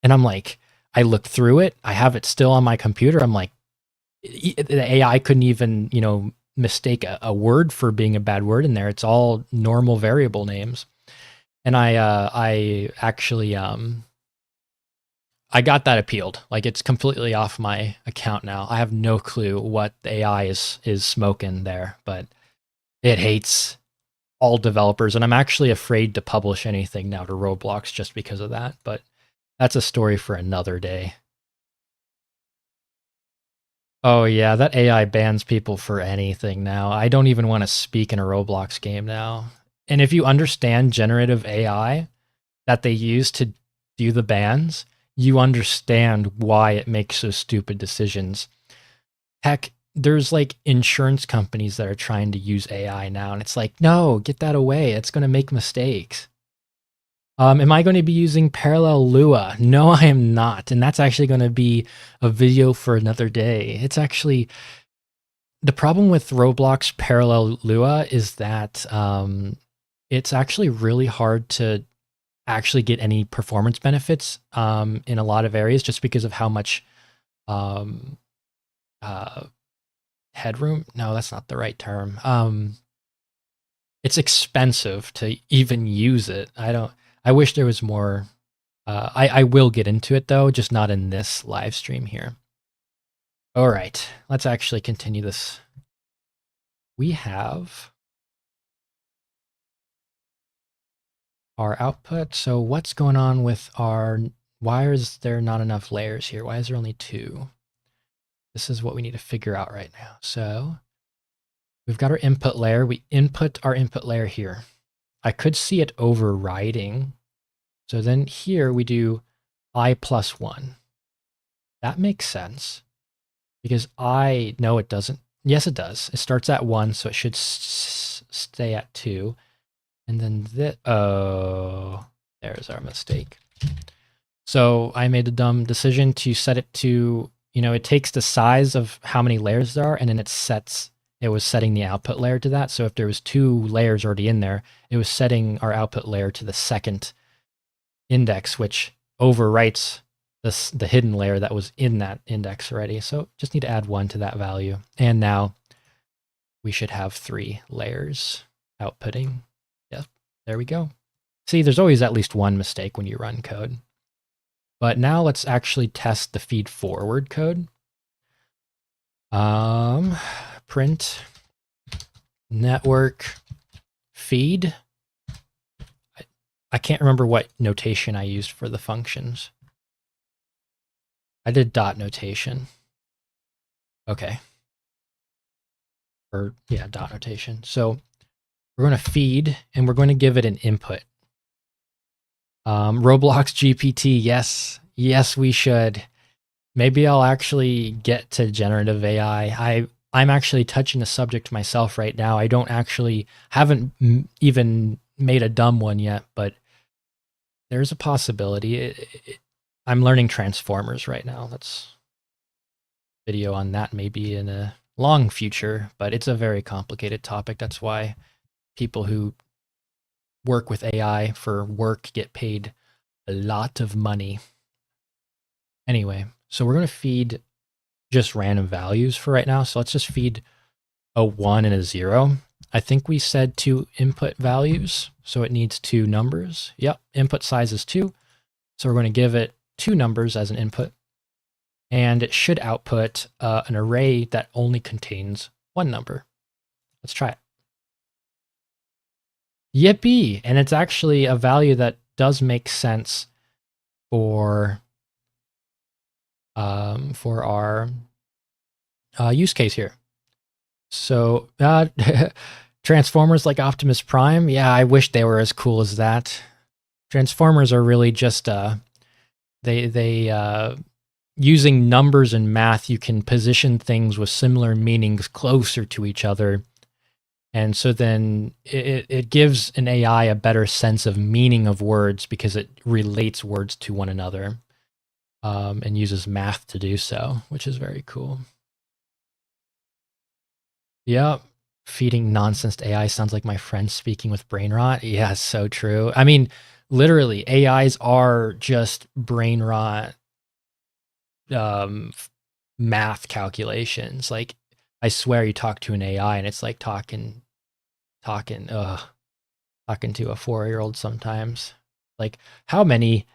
And I'm like, I looked through it. I have it still on my computer. I'm like, the AI couldn't even, mistake a word for being a bad word in there. It's all normal variable names. And I actually, I got that appealed. It's completely off my account now. I have no clue what the AI is smoking there, but it hates all developers, and I'm actually afraid to publish anything now to Roblox just because of that, but that's a story for another day. Oh yeah, that AI bans people for anything now. I don't even want to speak in a Roblox game now. And if you understand generative AI that they use to do the bans, you understand why it makes those stupid decisions. Heck, there's like insurance companies that are trying to use AI now, and it's like, no, get that away. It's going to make mistakes. Am I going to be using Parallel Lua? No, I am not. And that's actually going to be a video for another day. It's actually, the problem with Roblox Parallel Lua is that it's actually really hard to actually get any performance benefits in a lot of areas just because of how much headroom. No, that's not the right term. It's expensive to even use it. I wish there was more. I will get into it though, just not in this live stream here. All right, let's actually continue this. We have our output. So what's going on with our, why is there not enough layers here? Why is there only 2? This is what we need to figure out right now. So we've got our input layer. We input our input layer here. I could see it overriding. So then here we do I plus 1. That makes sense because I, no, it doesn't. Yes, it does. It starts at 1, so it should stay at 2. And then oh, there's our mistake. So I made a dumb decision to set it to, you know, it takes the size of how many layers there are, and then it was setting the output layer to that. So if there was 2 layers already in there, it was setting our output layer to the second index, which overwrites the hidden layer that was in that index already. So just need to add 1 to that value. And now we should have 3 layers outputting. Yep, there we go. See, there's always at least one mistake when you run code. But now let's actually test the feed forward code. Print network feed. I can't remember what notation I used for the functions. I did dot notation. Okay. Or yeah, dot notation. So we're going to feed and we're going to give it an input. Roblox GPT, yes, we should. Maybe I'll actually get to generative AI. I'm actually touching the subject myself right now. I haven't even made a dumb one yet, but there's a possibility. I'm learning transformers right now. That's video on that maybe in a long future, but it's a very complicated topic. That's why people who work with AI for work get paid a lot of money. Anyway, so we're going to feed just random values for right now. So let's just feed a 1 and a 0. I think we said 2 input values, so it needs 2 numbers. Yep, input size is 2. So we're going to give it 2 numbers as an input. And it should output an array that only contains 1 number. Let's try it. Yippee! And it's actually a value that does make sense for our use case here. So Transformers like Optimus Prime, yeah, I wish they were as cool as that. Transformers are really just they using numbers and math, you can position things with similar meanings closer to each other. And so then it gives an AI a better sense of meaning of words because it relates words to one another and uses math to do so, which is very cool. Yep. Feeding nonsense to AI sounds like my friend speaking with brain rot. Yeah, so true. I mean, literally, AIs are just brain rot math calculations. Like, I swear you talk to an AI and it's like talking to a 4-year-old sometimes. Like, how many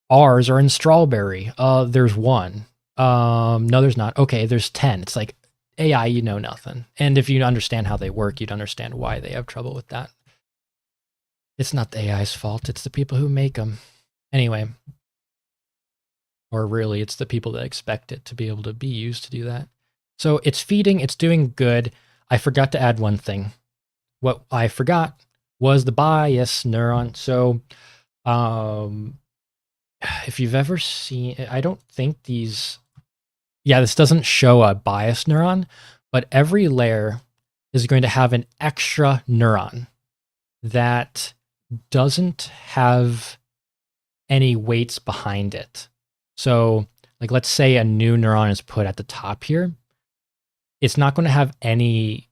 R's are in strawberry? There's 1. No, there's not. Okay, there's 10. It's like, AI, you know nothing. And if you understand how they work, you'd understand why they have trouble with that. It's not the AI's fault. It's the people who make them. Anyway, or really, it's the people that expect it to be able to be used to do that. So it's feeding, it's doing good. I forgot to add one thing. What I forgot was the bias neuron. So if you've ever seen, I don't think these, yeah, this doesn't show a bias neuron, but every layer is going to have an extra neuron that doesn't have any weights behind it. So like, let's say a new neuron is put at the top here. It's not going to have any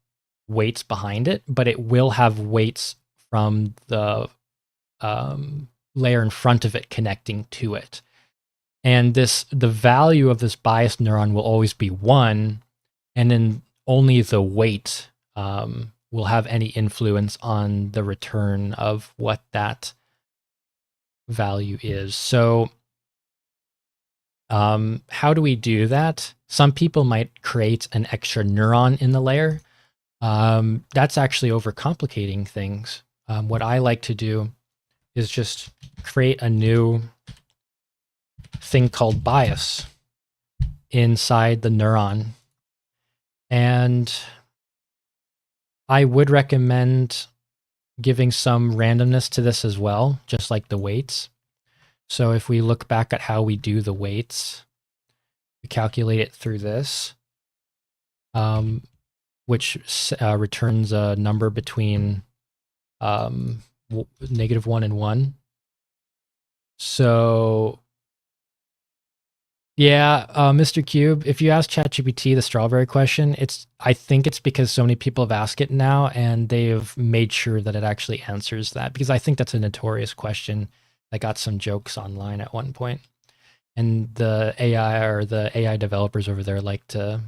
weights behind it, but it will have weights from the layer in front of it connecting to it. And the value of this biased neuron will always be 1, and then only the weight will have any influence on the return of what that value is. So how do we do that? Some people might create an extra neuron in the layer. That's actually overcomplicating things. What I like to do is just create a new thing called bias inside the neuron. And I would recommend giving some randomness to this as well, just like the weights. So if we look back at how we do the weights, we calculate it through this, which returns a number between -1 and 1. So yeah, Mr. Cube, if you ask ChatGPT the strawberry question, I think it's because so many people have asked it now, and they've made sure that it actually answers that, because I think that's a notorious question that got some jokes online at one point. And the AI developers over there like to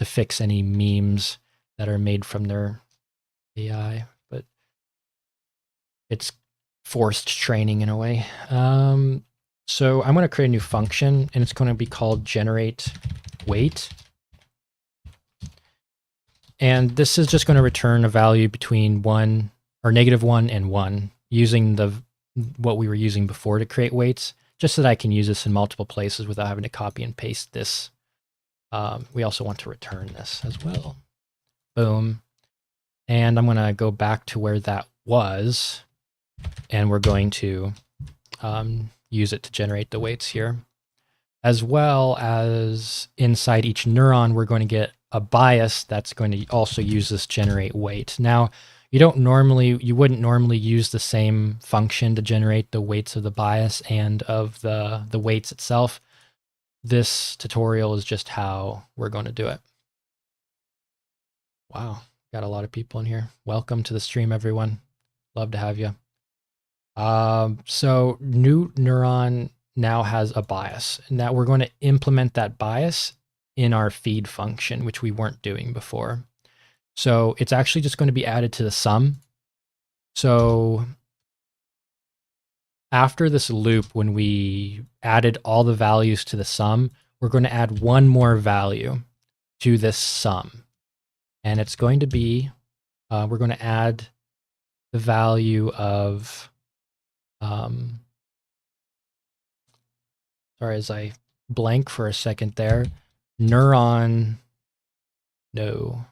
fix any memes that are made from their AI, but it's forced training in a way. So I'm going to create a new function, and it's going to be called generate weight. And this is just going to return a value between 1 or -1 and 1 using what we were using before to create weights, just so that I can use this in multiple places without having to copy and paste this. We also want to return this as well. Boom. And I'm going to go back to where that was, and we're going to use it to generate the weights here. As well as inside each neuron, we're going to get a bias that's going to also use this generate weight. Now, you wouldn't normally use the same function to generate the weights of the bias and of the weights itself. This tutorial is just how we're going to do it. Wow, got a lot of people in here. Welcome to the stream, everyone. Love to have you. So new neuron now has a bias. Now we're going to implement that bias in our feed function, which we weren't doing before. So it's actually just going to be added to the sum. So after this loop, when we added all the values to the sum, we're going to add one more value to this sum. And it's going to be, we're going to add the value of, sorry, as I blank for a second there, neuron, no.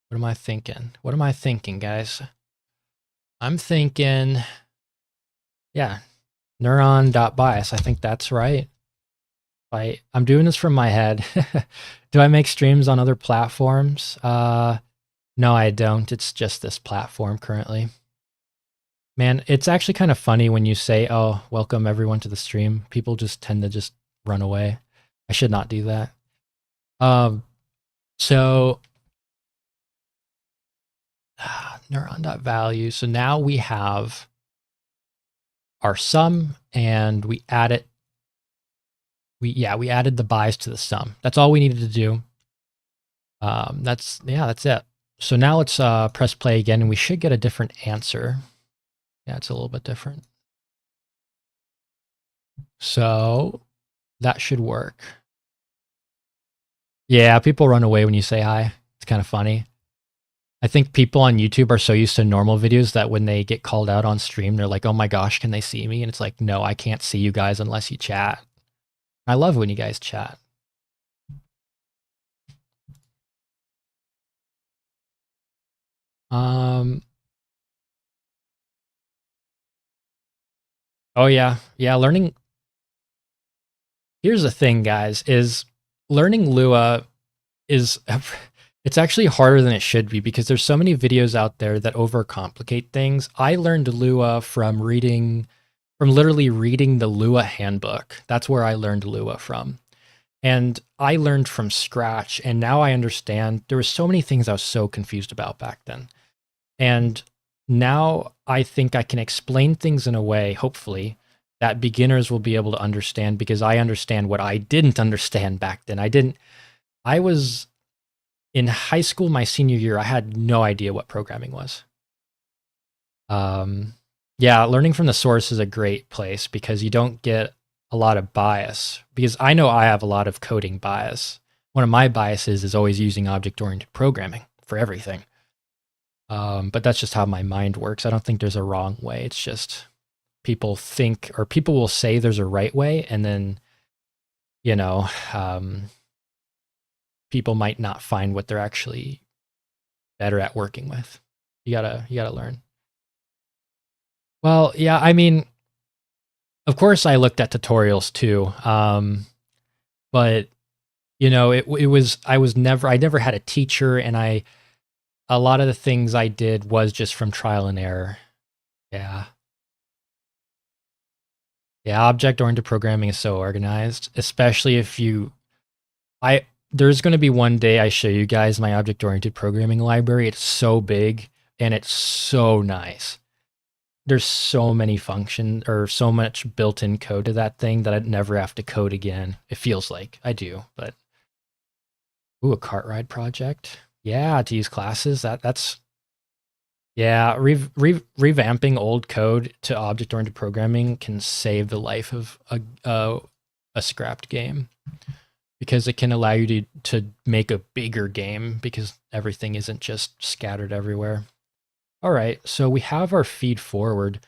What am I thinking? What am I thinking, guys? I'm thinking, yeah, neuron.bias. I think that's right. I'm doing this from my head. Do I make streams on other platforms? No, I don't. It's just this platform currently. Man, it's actually kind of funny when you say, oh, welcome everyone to the stream. People just tend to just run away. I should not do that. So neuron.value. So now we have our sum, and we add it. We added the bias to the sum. That's all we needed to do. That's it. So now let's press play again, and we should get a different answer. Yeah, it's a little bit different. So that should work. Yeah, people run away when you say hi. It's kind of funny. I think people on YouTube are so used to normal videos that when they get called out on stream, they're like, oh my gosh, can they see me? And it's like, no, I can't see you guys unless you chat. I love when you guys chat. Oh yeah. Yeah, learning. Here's the thing, guys, is learning Lua is it's actually harder than it should be because there's so many videos out there that overcomplicate things. I learned Lua from literally reading the Lua handbook. That's where I learned Lua from. And I learned from scratch, and now I understand. There were so many things I was so confused about back then. And now I think I can explain things in a way, hopefully, that beginners will be able to understand because I understand what I didn't understand back then. I was in high school, my senior year, I had no idea what programming was. Yeah, learning from the source is a great place because you don't get a lot of bias. Because I know I have a lot of coding bias. One of my biases is always using object-oriented programming for everything. But that's just how my mind works. I don't think there's a wrong way. It's just people think, or people will say there's a right way, and then, you know, people might not find what they're actually better at working with. You gotta learn. Well, yeah, I mean, of course I looked at tutorials too. But you know, I never had a teacher, and a lot of the things I did was just from trial and error. Yeah. Yeah, object-oriented programming is so organized, especially if there's going to be one day I show you guys my object-oriented programming library. It's so big and it's so nice. There's so many functions or so much built-in code to that thing that I'd never have to code again. It feels like I do, but ooh, a cart ride project. Yeah, to use classes. That's yeah, revamping old code to object-oriented programming can save the life of a scrapped game because it can allow you to make a bigger game because everything isn't just scattered everywhere. All right, so we have our feed forward.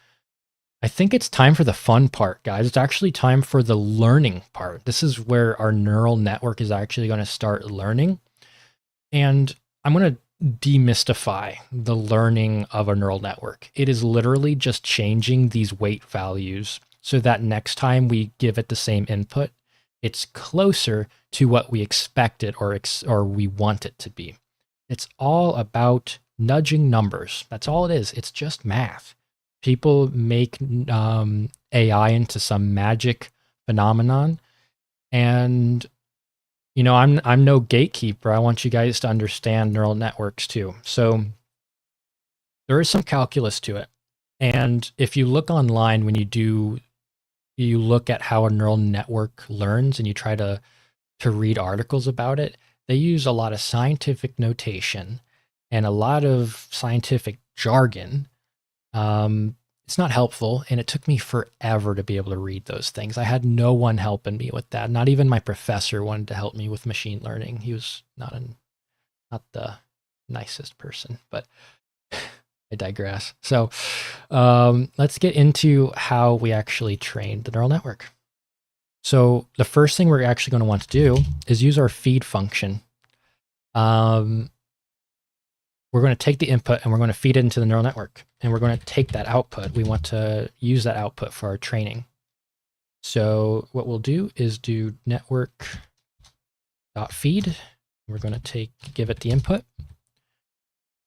I think it's time for the fun part, guys. It's actually time for the learning part. This is where our neural network is actually going to start learning. And I'm going to demystify the learning of a neural network. It is literally just changing these weight values so that next time we give it the same input, it's closer to what we expected or we want it to be. It's all about nudging numbers. That's all it is. It's just math. People make AI into some magic phenomenon, and you know, I'm no gatekeeper. I want you guys to understand neural networks too. So there is some calculus to it. And if you look online, when you look at how a neural network learns and you try to read articles about it, they use a lot of scientific notation and a lot of scientific jargon. It's not helpful, and it took me forever to be able to read those things. I had no one helping me with that. Not even my professor wanted to help me with machine learning. He was not the nicest person, but I digress. So let's get into how we actually trained the neural network. So the first thing we're actually going to want to do is use our feed function. We're going to take the input and we're going to feed it into the neural network. And we're going to take that output. We want to use that output for our training. So what we'll do is do network.feed. We're going to give it the input.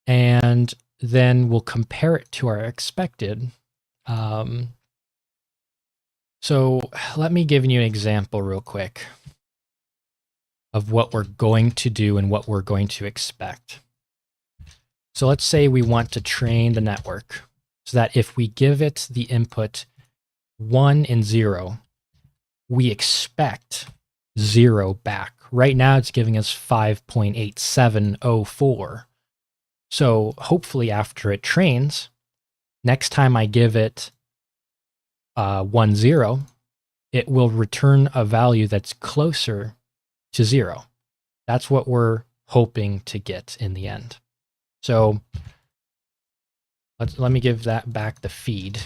And then we'll compare it to our expected. So let me give you an example real quick of what we're going to do and what we're going to expect. So let's say we want to train the network so that if we give it the input 1 and 0, we expect 0 back. Right now it's giving us 5.8704. So hopefully after it trains, next time I give it 1, 0, it will return a value that's closer to 0. That's what we're hoping to get in the end. So let me give that back the feed.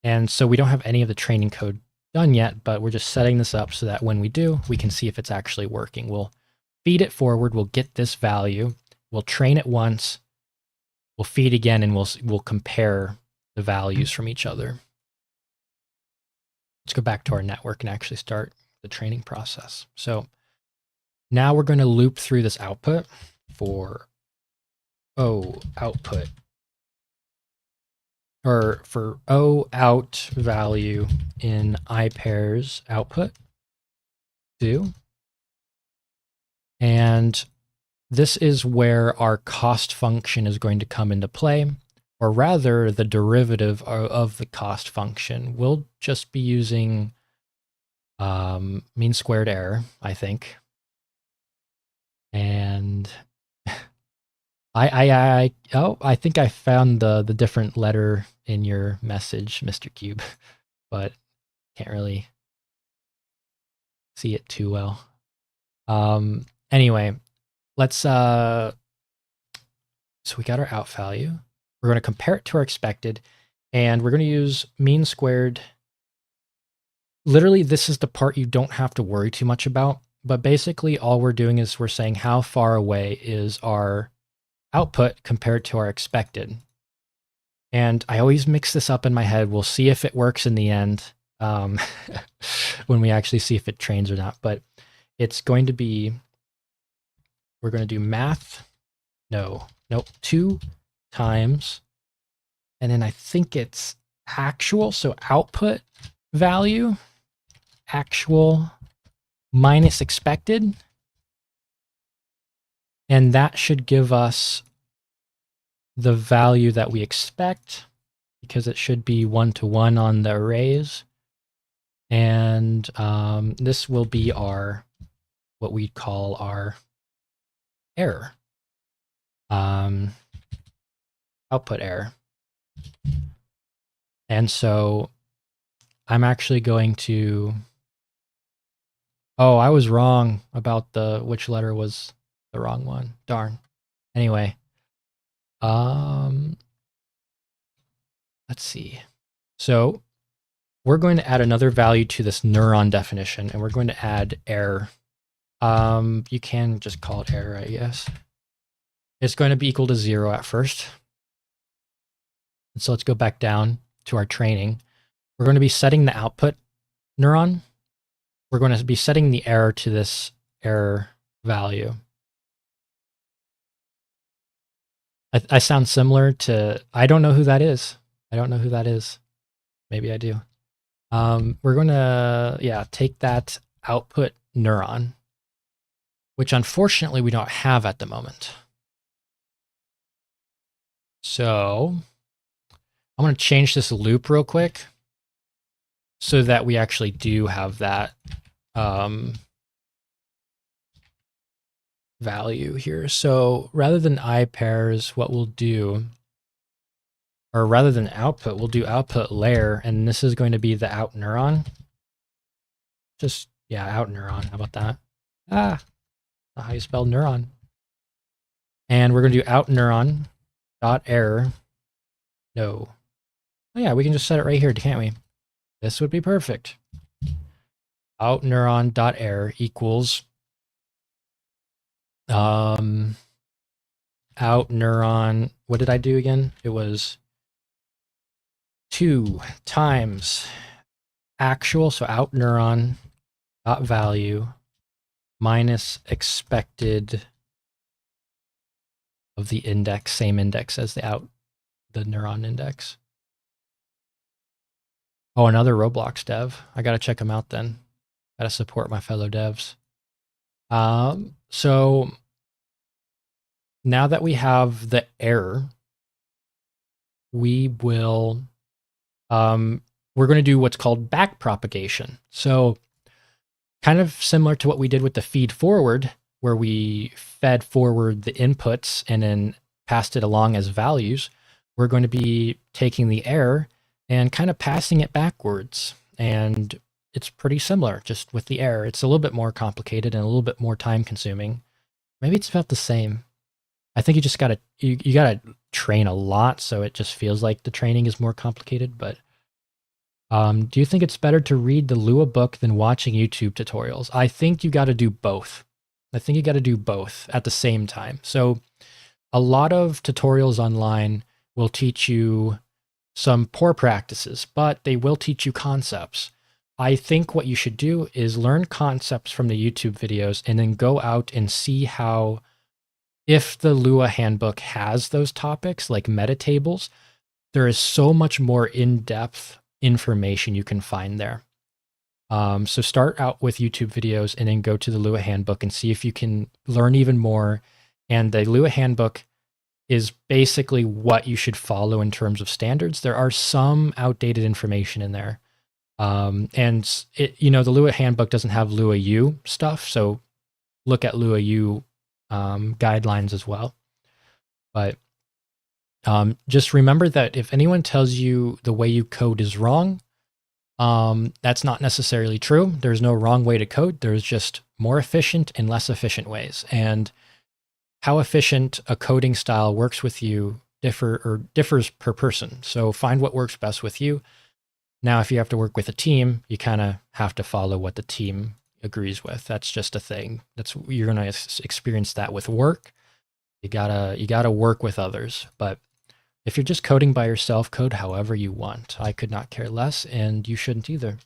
And so we don't have any of the training code done yet, but we're just setting this up so that when we do, we can see if it's actually working. We'll feed it forward, we'll get this value, we'll train it once, we'll feed again, and we'll compare the values from each other. Let's go back to our network and actually start the training process. So now we're going to loop through this output for output, or for out value in iPairs output do. And this is where our cost function is going to come into play, or rather the derivative of the cost function. We'll just be using mean squared error, I think. And I think I found the different letter in your message, Mr. Cube, but can't really see it too well. Anyway, let's so we got our out value. We're going to compare it to our expected, and we're going to use mean squared. Literally, this is the part you don't have to worry too much about, but basically all we're doing is we're saying how far away is our output compared to our expected. And I always mix this up in my head. We'll see if it works in the end when we actually see if it trains or not. But it's going to be, we're going to do math. Nope, 2 times. And then I think it's actual. So output value, actual minus expected. And that should give us the value that we expect, because it should be 1-to-1 on the arrays. And this will be our, what we call our error, output error. And so I'm actually going to, I was wrong about which letter was the wrong one. Darn. Anyway, let's see. So we're going to add another value to this neuron definition, and we're going to add error. You can just call it error, I guess. It's going to be equal to 0 at first. And so let's go back down to our training. We're going to be setting the output neuron. We're going to be setting the error to this error value. I sound similar to, I don't know who that is. Maybe I do. We're going to, take that output neuron, which unfortunately we don't have at the moment. So I'm going to change this loop real quick so that we actually do have that value here. So rather than iPairs, what we'll do, or rather than output, we'll do output layer, and this is going to be the out neuron. Just, out neuron. How about that? Not how you spell neuron. And we're going to do out neuron dot error. No. Oh yeah, we can just set it right here, can't we? This would be perfect. Out neuron dot error equals out neuron. What did I do again? It was 2 times actual, so out neuron dot value minus expected of the index, same index as the neuron index. Oh, another Roblox dev. I gotta check them out then. Gotta support my fellow devs. So now that we have the error, we will, we're going to do what's called back propagation. So kind of similar to what we did with the feed forward, where we fed forward the inputs and then passed it along as values. We're going to be taking the error and kind of passing it backwards. And it's pretty similar just with the error. It's a little bit more complicated and a little bit more time consuming. Maybe it's about the same. I think you just gotta you gotta train a lot, so it just feels like the training is more complicated. But do you think it's better to read the Lua book than watching YouTube tutorials? I think you got to do both. I think you got to do both at the same time. So a lot of tutorials online will teach you some poor practices, but they will teach you concepts. I think what you should do is learn concepts from the YouTube videos and then go out and see how, if the Lua handbook has those topics like meta tables, there is so much more in-depth information you can find there. So start out with YouTube videos and then go to the Lua handbook and see if you can learn even more. And the Lua handbook is basically what you should follow in terms of standards. There are some outdated information in there. And it, the Lua handbook doesn't have Lua U stuff. So look at Lua U guidelines as well. But just remember that if anyone tells you the way you code is wrong, that's not necessarily true. There's no wrong way to code. There's just more efficient and less efficient ways. And how efficient a coding style works with you differs per person. So find what works best with you. Now, if you have to work with a team, you kind of have to follow what the team agrees with. That's just a thing. You're going to experience that with work. You gotta work with others. But if you're just coding by yourself, code however you want. I could not care less, and you shouldn't either.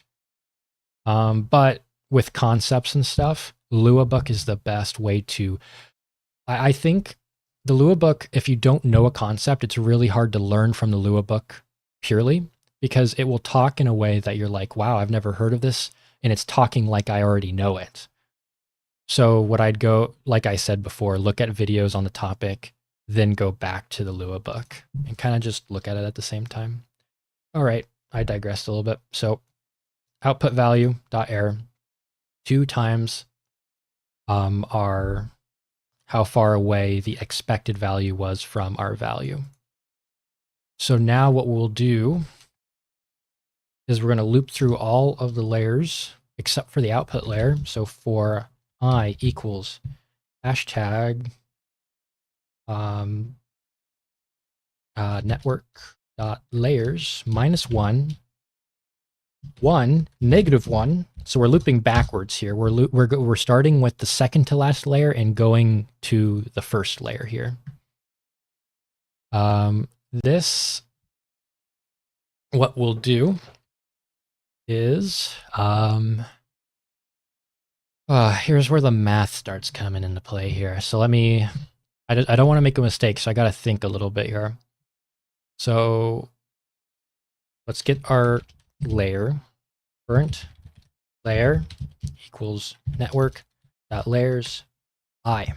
But with concepts and stuff, Lua book is the best way to. I think the Lua book, if you don't know a concept, it's really hard to learn from the Lua book purely, because it will talk in a way that you're like, wow, I've never heard of this, and it's talking like I already know it. So what I'd go, like I said before, look at videos on the topic, then go back to the Lua book and kind of just look at it at the same time. All right, I digressed a little bit. So output value dot error 2 times our how far away the expected value was from our value. So now what we'll do is we're going to loop through all of the layers except for the output layer. So for I equals hashtag network.layers -1, 1, -1. So we're looping backwards here. We're starting with the second to last layer and going to the first layer here. This, what we'll do is, here's where the math starts coming into play here. So I don't want to make a mistake, so I got to think a little bit here. So let's get our layer, current layer equals network.layers I.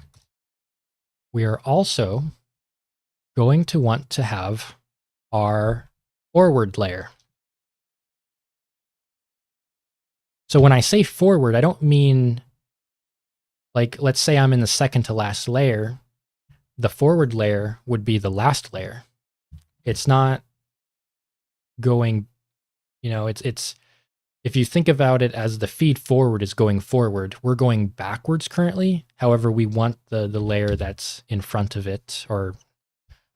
We are also going to want to have our forward layer. So when I say forward, I don't mean, like, let's say I'm in the second to last layer. The forward layer would be the last layer. It's not going, it's if you think about it as the feed forward is going forward, we're going backwards currently. However, we want the layer that's in front of it, or,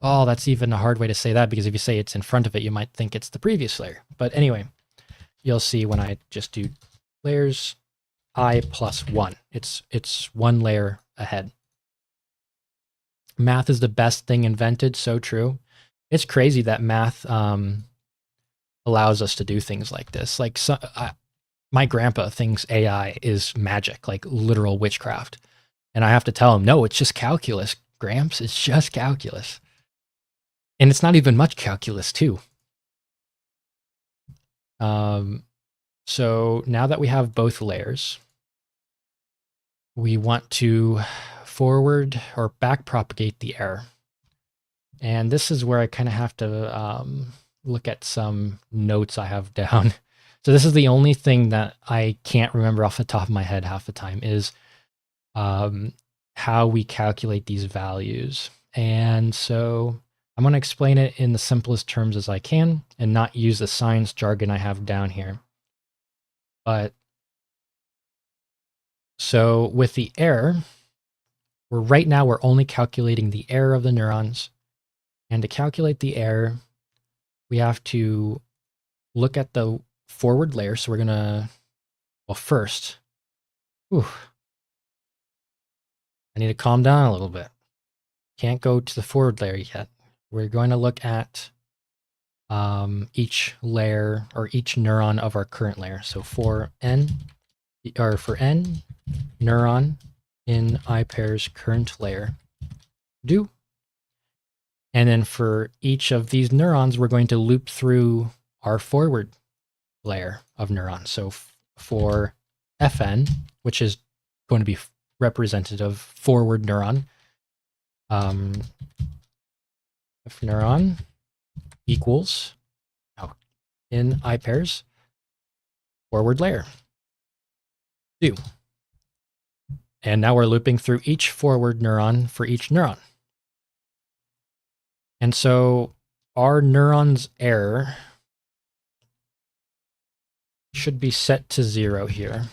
oh, that's even a hard way to say that, because if you say it's in front of it, you might think it's the previous layer. But anyway, you'll see when I just do layers I +1, it's one layer ahead. Math is the best thing invented. So true. It's crazy that math allows us to do things like this. Like, my grandpa thinks AI is magic, like literal witchcraft. And I have to tell him, no, it's just calculus, Gramps. It's just calculus. And it's not even much calculus too. So now that we have both layers, we want to forward or back propagate the error. And this is where I kind of have to look at some notes I have down. So this is the only thing that I can't remember off the top of my head half the time, is how we calculate these values. And so I'm going to explain it in the simplest terms as I can and not use the science jargon I have down here. But so with the error, right now we're only calculating the error of the neurons. And to calculate the error, we have to look at the forward layer. So we're going to, well, first, I need to calm down a little bit. Can't go to the forward layer yet. We're going to look at each layer or each neuron of our current layer. So for n neuron in iPair's current layer, do. And then for each of these neurons, we're going to loop through our forward layer of neurons. So for Fn, which is going to be representative forward neuron, F neuron equals in iPair's forward layer. Do. And now we're looping through each forward neuron for each neuron. And so our neuron's error should be set to 0 here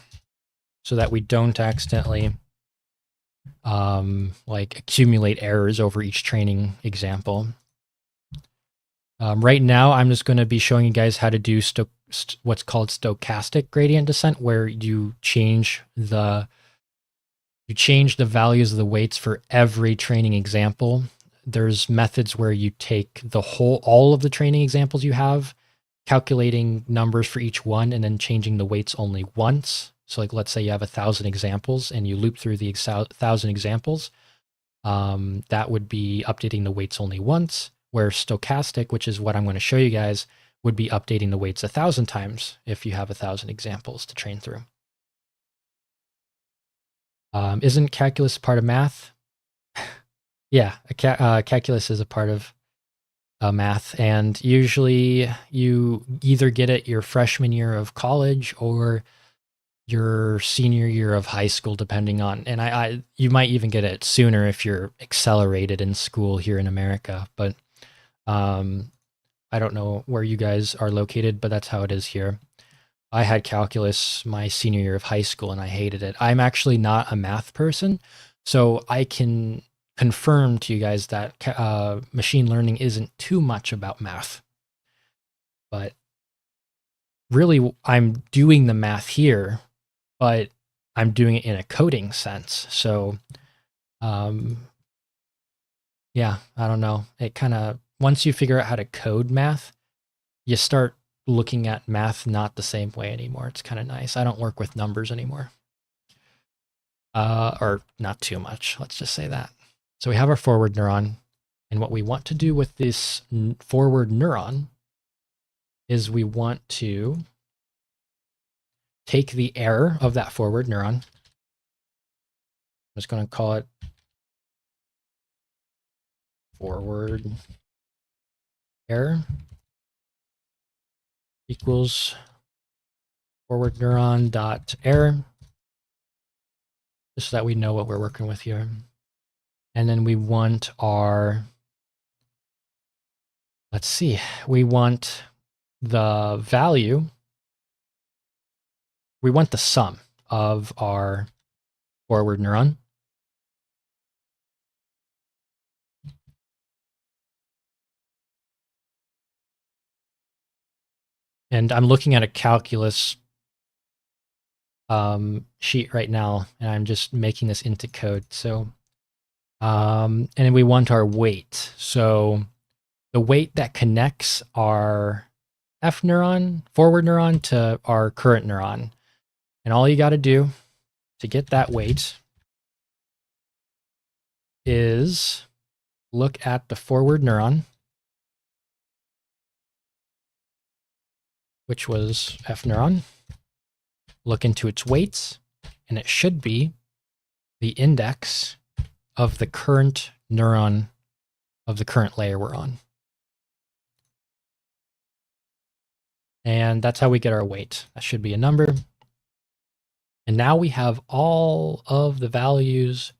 so that we don't accidentally like accumulate errors over each training example. Right now, I'm just going to be showing you guys how to do what's called stochastic gradient descent, where you change the values of the weights for every training example. There's methods where you take all of the training examples you have, calculating numbers for each one, and then changing the weights only once. So like, let's say you have 1,000 examples and you loop through the 1,000 examples. That would be updating the weights only once, where stochastic, which is what I'm going to show you guys, would be updating the weights 1,000 times if you have 1,000 examples to train through. Isn't calculus part of math? Yeah, calculus is a part of math, and usually you either get it your freshman year of college or your senior year of high school, depending on, and you might even get it sooner if you're accelerated in school here in America, but I don't know where you guys are located, but that's how it is here. I had calculus my senior year of high school and I hated it. I'm actually not a math person, so I can confirm to you guys that machine learning isn't too much about math. But really, I'm doing the math here, but I'm doing it in a coding sense. So, yeah, I don't know. It kind of, once you figure out how to code math, you start looking at math not the same way anymore. It's kind of nice. I don't work with numbers anymore. Or not too much, let's just say that. So we have our forward neuron, and what we want to do with this forward neuron is we want to take the error of that forward neuron. I'm just going to call it forward error equals forward neuron dot error, just so that we know what we're working with here. And then we want our, let's see, we want the value, we want the sum of our forward neuron. And I'm looking at a calculus sheet right now, and I'm just making this into code. So, and then we want our weight. So the weight that connects our F neuron, forward neuron, to our current neuron. And all you got to do to get that weight is look at the forward neuron, which was F neuron, look into its weights, and it should be the index of the current neuron of the current layer we're on. And that's how we get our weight. That should be a number. And now we have all of the values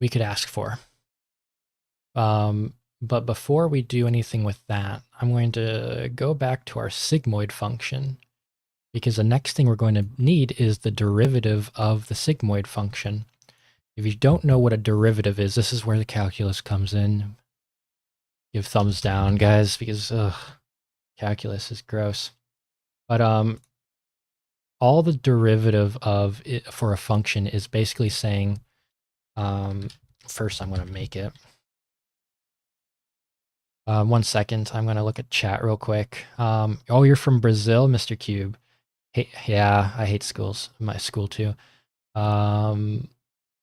we could ask for. But before we do anything with that, I'm going to go back to our sigmoid function, because the next thing we're going to need is the derivative of the sigmoid function. If you don't know what a derivative is, this is where the calculus comes in. Give thumbs down, guys, because calculus is gross. But all the derivative of it for a function is basically saying, first I'm going to make it. 1 second, I'm going to look at chat real quick. Oh, you're from Brazil, Mr. Cube. Hey, yeah, I hate schools. My school too.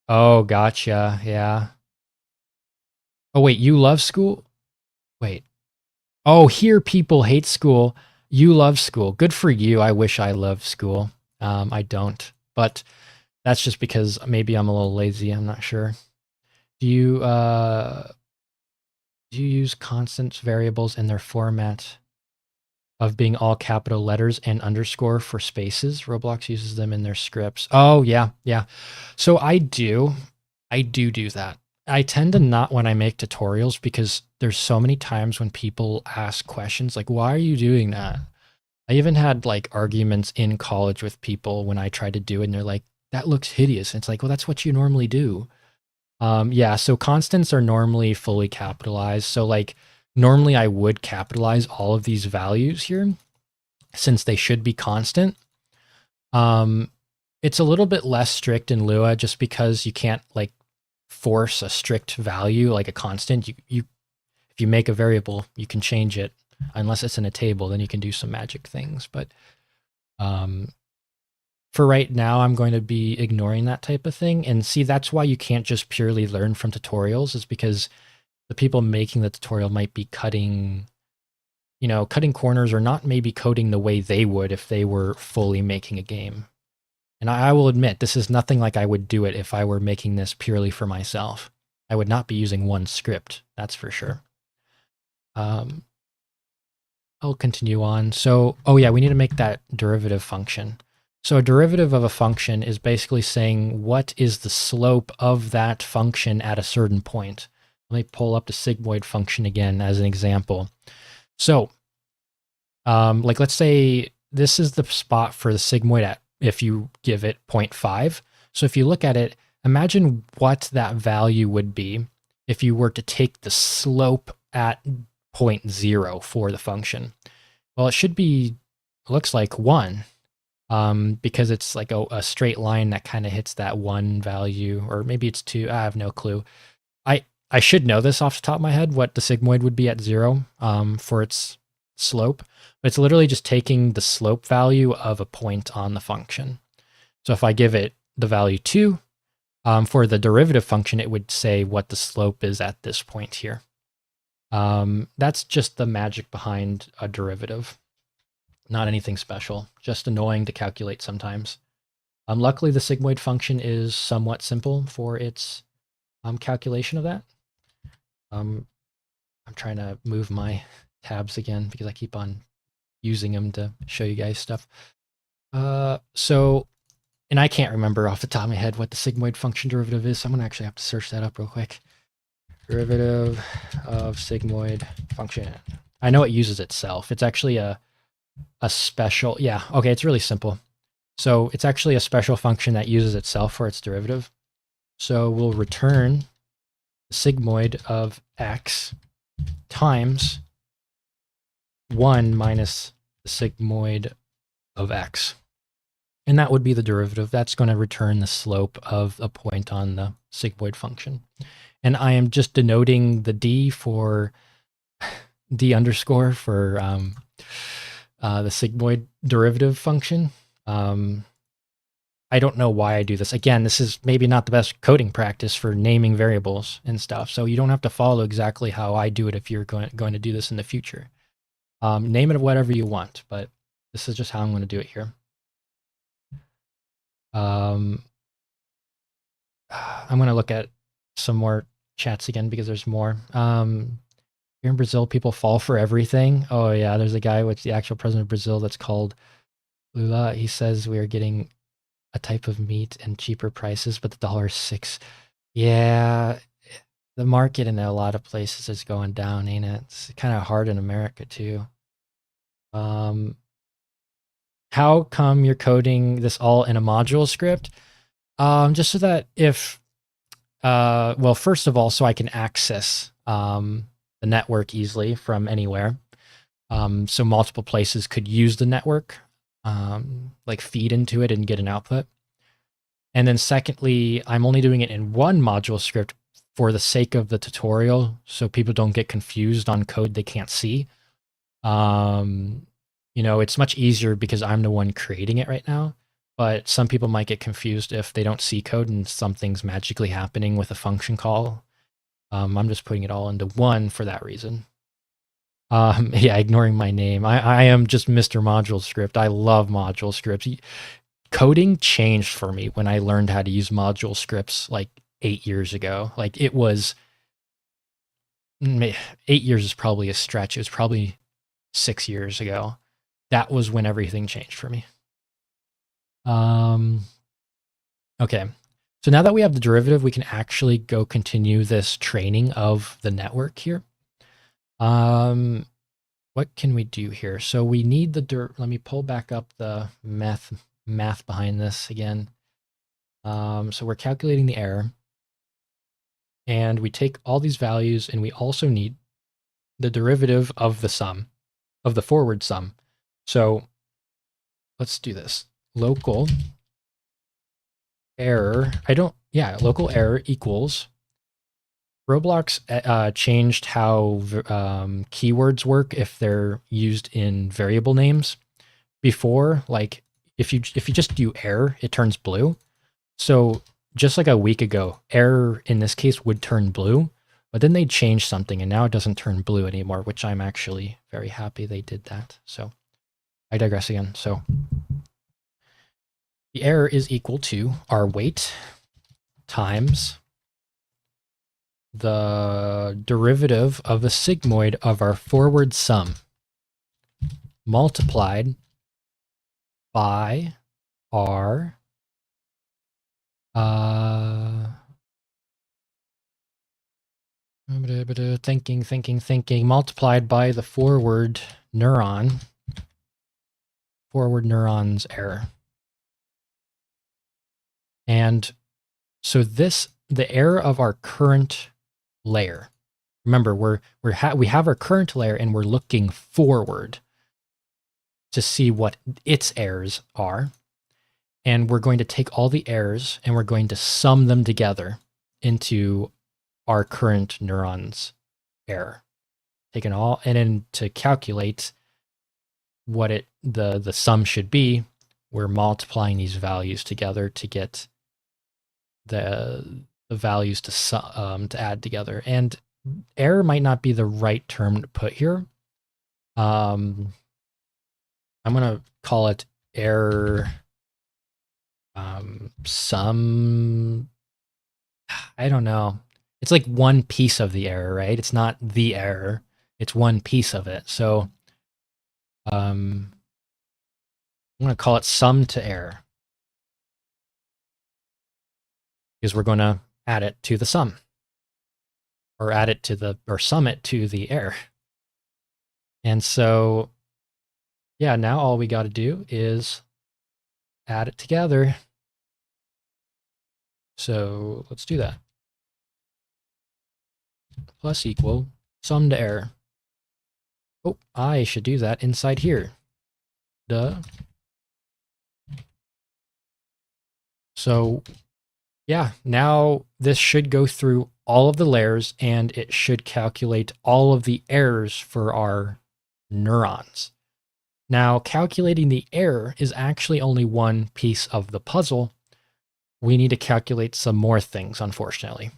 Oh, gotcha. Yeah. Oh, wait, you love school? Wait. Oh, here people hate school. You love school. Good for you. I wish I loved school. I don't, but that's just because maybe I'm a little lazy. I'm not sure. Do you use constant variables in their format of being all capital letters and underscore for spaces? Roblox uses them in their scripts. Oh, yeah, yeah. So I do that. I tend to not when I make tutorials because there's so many times when people ask questions like, why are you doing that? I even had like arguments in college with people when I tried to do it and they're like, that looks hideous. And it's like, well, that's what you normally do. Yeah, so constants are normally fully capitalized. So like normally I would capitalize all of these values here since they should be constant. It's a little bit less strict in Lua just because you can't like force a strict value like a constant. You if you make a variable, you can change it unless it's in a table, then you can do some magic things. But for right now, I'm going to be ignoring that type of thing. And see, that's why you can't just purely learn from tutorials, is because the people making the tutorial might be cutting corners or not maybe coding the way they would if they were fully making a game. And I will admit, this is nothing like I would do it if I were making this purely for myself. I would not be using one script, that's for sure. I'll continue on. So, oh yeah, we need to make that derivative function. So a derivative of a function is basically saying what is the slope of that function at a certain point. Let me pull up the sigmoid function again as an example. So, like let's say this is the spot for the sigmoid at if you give it 0.5. So if you look at it, imagine what that value would be if you were to take the slope at 0.0 for the function. Well, it should be, looks like 1, because it's like a straight line that kind of hits that 1 value, or maybe it's 2. I have no clue. I should know this off the top of my head, what the sigmoid would be at 0 for its slope. But it's literally just taking the slope value of a point on the function. So if I give it the value 2, for the derivative function, it would say what the slope is at this point here. That's just the magic behind a derivative. Not anything special, just annoying to calculate sometimes. Luckily, the sigmoid function is somewhat simple for its calculation of that. I'm trying to move my tabs again because I keep on using them to show you guys stuff. And I can't remember off the top of my head what the sigmoid function derivative is, so I'm going to actually have to search that up real quick. Derivative of sigmoid function. I know it uses itself. It's actually a special, yeah, okay, it's really simple. So it's actually a special function that uses itself for its derivative. So we'll return the sigmoid of x times 1 minus the sigmoid of x. And that would be the derivative. That's going to return the slope of a point on the sigmoid function. And I am just denoting the d for d underscore for the sigmoid derivative function. I don't know why I do this. Again, this is maybe not the best coding practice for naming variables and stuff. So you don't have to follow exactly how I do it if you're going to do this in the future. Name it whatever you want, but this is just how I'm going to do it here. I'm going to look at some more chats again because there's more. Here in Brazil, people fall for everything. Oh yeah, there's a guy with the actual president of Brazil that's called Lula. He says we are getting a type of meat and cheaper prices, but the dollar is 6. Yeah, the market in a lot of places is going down, ain't it? It's kind of hard in America too. How come you're coding this all in a module script? Just so that if Well, first of all, so I can access the network easily from anywhere. So multiple places could use the network, like feed into it and get an output. And then secondly, I'm only doing it in one module script for the sake of the tutorial, so people don't get confused on code they can't see. It's much easier because I'm the one creating it right now, but some people might get confused if they don't see code and something's magically happening with a function call. I'm just putting it all into one for that reason. Yeah, ignoring my name. I am just MrModuleScript. I love module scripts. Coding changed for me when I learned how to use module scripts like 8 years ago. Like it was 8 years is probably a stretch. It was probably 6 years ago. That was when everything changed for me. Okay. So now that we have the derivative, we can actually go continue this training of the network here. What can we do here? So we need let me pull back up the math behind this again. So we're calculating the error. And we take all these values, and we also need the derivative of the sum, of the forward sum. So let's do this. Local error, local error equals, Roblox changed how keywords work if they're used in variable names. Before, like if you just do error, it turns blue. So just like a week ago, error in this case would turn blue, but then they changed something and now it doesn't turn blue anymore, which I'm actually very happy they did that. So I digress again. So the error is equal to our weight times the derivative of the sigmoid of our forward sum multiplied by our thinking, multiplied by the forward neuron's error. And so the error of our current layer. Remember, we have our current layer and we're looking forward to see what its errors are. And we're going to take all the errors and we're going to sum them together into our current neuron's error. Taking all, and then to calculate what the sum should be, we're multiplying these values together to get the values to add together. And error might not be the right term to put here. I'm gonna call it error sum. I don't know. It's like one piece of the error, right? It's not the error. It's one piece of it. So I'm gonna call it sum to error, because we're gonna add it to the sum, or sum it to the error. And so, yeah, now all we got to do is add it together. So let's do that. Plus equal sum to error. Oh, I should do that inside here. Duh. So yeah, now this should go through all of the layers and it should calculate all of the errors for our neurons. Now, calculating the error is actually only one piece of the puzzle. We need to calculate some more things, unfortunately.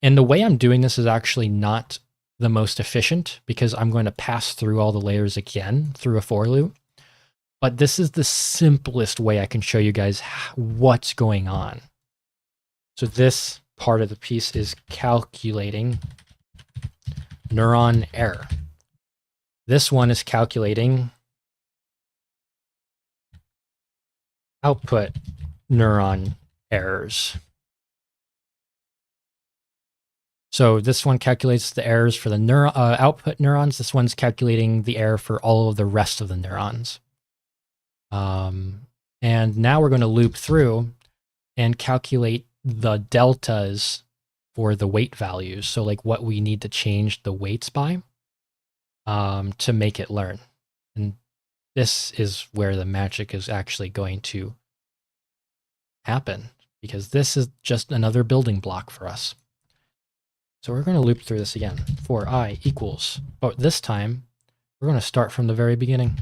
And the way I'm doing this is actually not the most efficient, because I'm going to pass through all the layers again through a for loop. But this is the simplest way I can show you guys what's going on. So this part of the piece is calculating neuron error. This one is calculating output neuron errors. So this one calculates the errors for the output neurons. This one's calculating the error for all of the rest of the neurons. And now we're going to loop through and calculate the deltas for the weight values. So like what we need to change the weights by to make it learn. And this is where the magic is actually going to happen, because this is just another building block for us. So we're going to loop through this again for I equals, but this time we're going to start from the very beginning.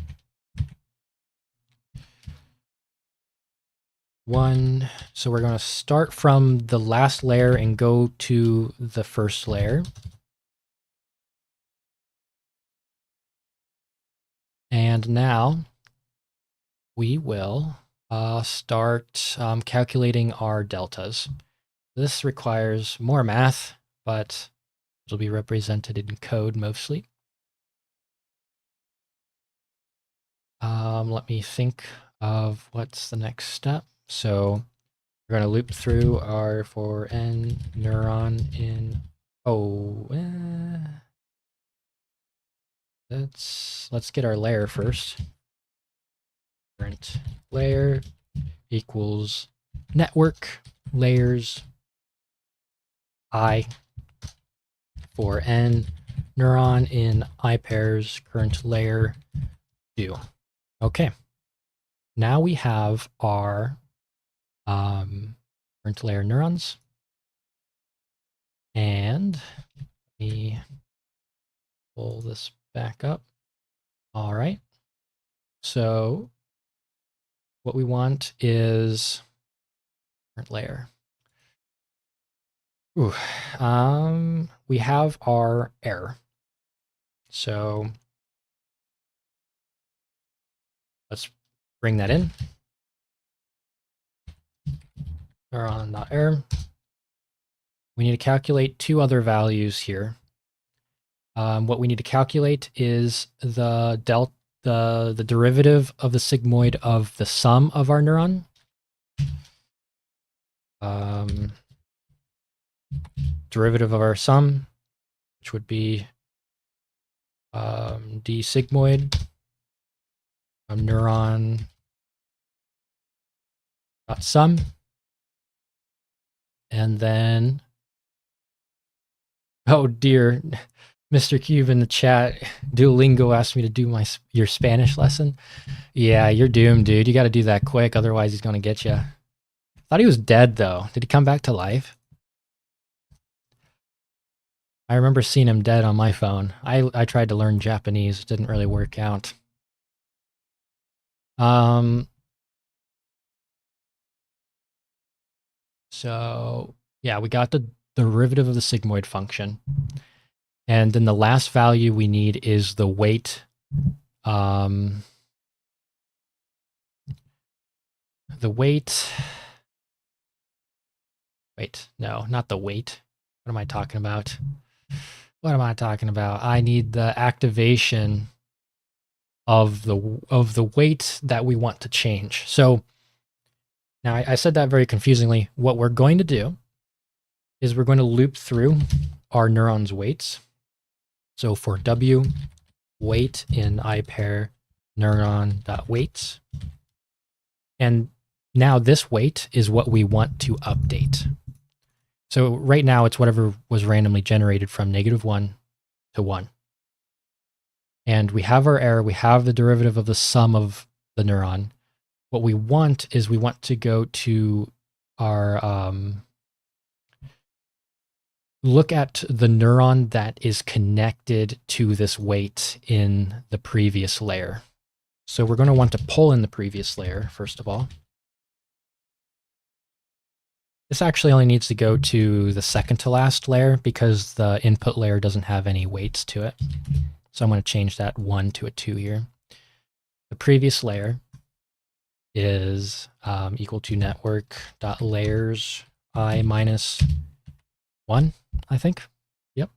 1. So we're going to start from the last layer and go to the first layer. And now we will start calculating our deltas. This requires more math, but it'll be represented in code mostly. Let me think of what's the next step. So we're going to loop through our for n neuron in let's get our layer first. Current layer equals network layers I for n neuron in I pairs current layer do. Okay. Now we have our current layer neurons. And let me pull this back up. All right. So what we want is current layer. Ooh, we have our error. So let's bring that in. Neuron.error. We need to calculate two other values here. What we need to calculate is the derivative of the sigmoid of the sum of our neuron. Derivative of our sum, which would be d sigmoid of neuron dot sum, and then oh dear, Mr. Cube in the chat, Duolingo asked me to do your Spanish lesson. Yeah, you're doomed, dude. You got to do that quick, otherwise he's gonna get you. Thought he was dead though. Did he come back to life? I remember seeing him dead on my phone. I tried to learn Japanese. It didn't really work out. So yeah, we got the derivative of the sigmoid function. And then the last value we need is the weight. The weight. Wait, no, not the weight. What am I talking about? What am I talking about? I need the activation of the weight that we want to change. So now I said that very confusingly. What we're going to do is we're going to loop through our neurons' weights. So for W, weight in I pair neuron.weights. And now this weight is what we want to update. So right now it's whatever was randomly generated from -1 to 1. And we have our error, we have the derivative of the sum of the neuron. What we want is we want to go to our, look at the neuron that is connected to this weight in the previous layer. So we're going to want to pull in the previous layer, first of all. This actually only needs to go to the second to last layer because the input layer doesn't have any weights to it. So I'm going to change that 1 to a 2 here. The previous layer is equal to network.layers I minus 1, I think. Yep.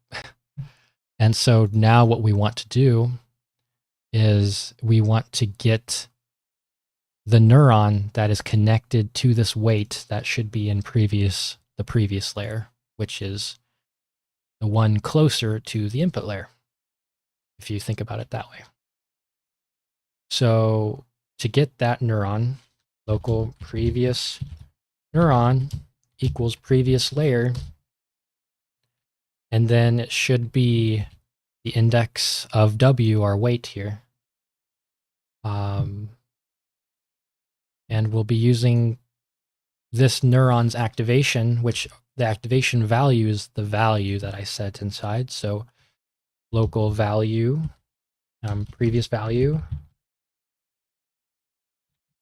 And so now what we want to do is we want to get the neuron that is connected to this weight that should be in the previous layer, which is the one closer to the input layer, if you think about it that way. So to get that neuron, local previous neuron equals previous layer. And then it should be the index of W, our weight here. And we'll be using this neuron's activation, which the activation value is the value that I set inside. So local value, previous value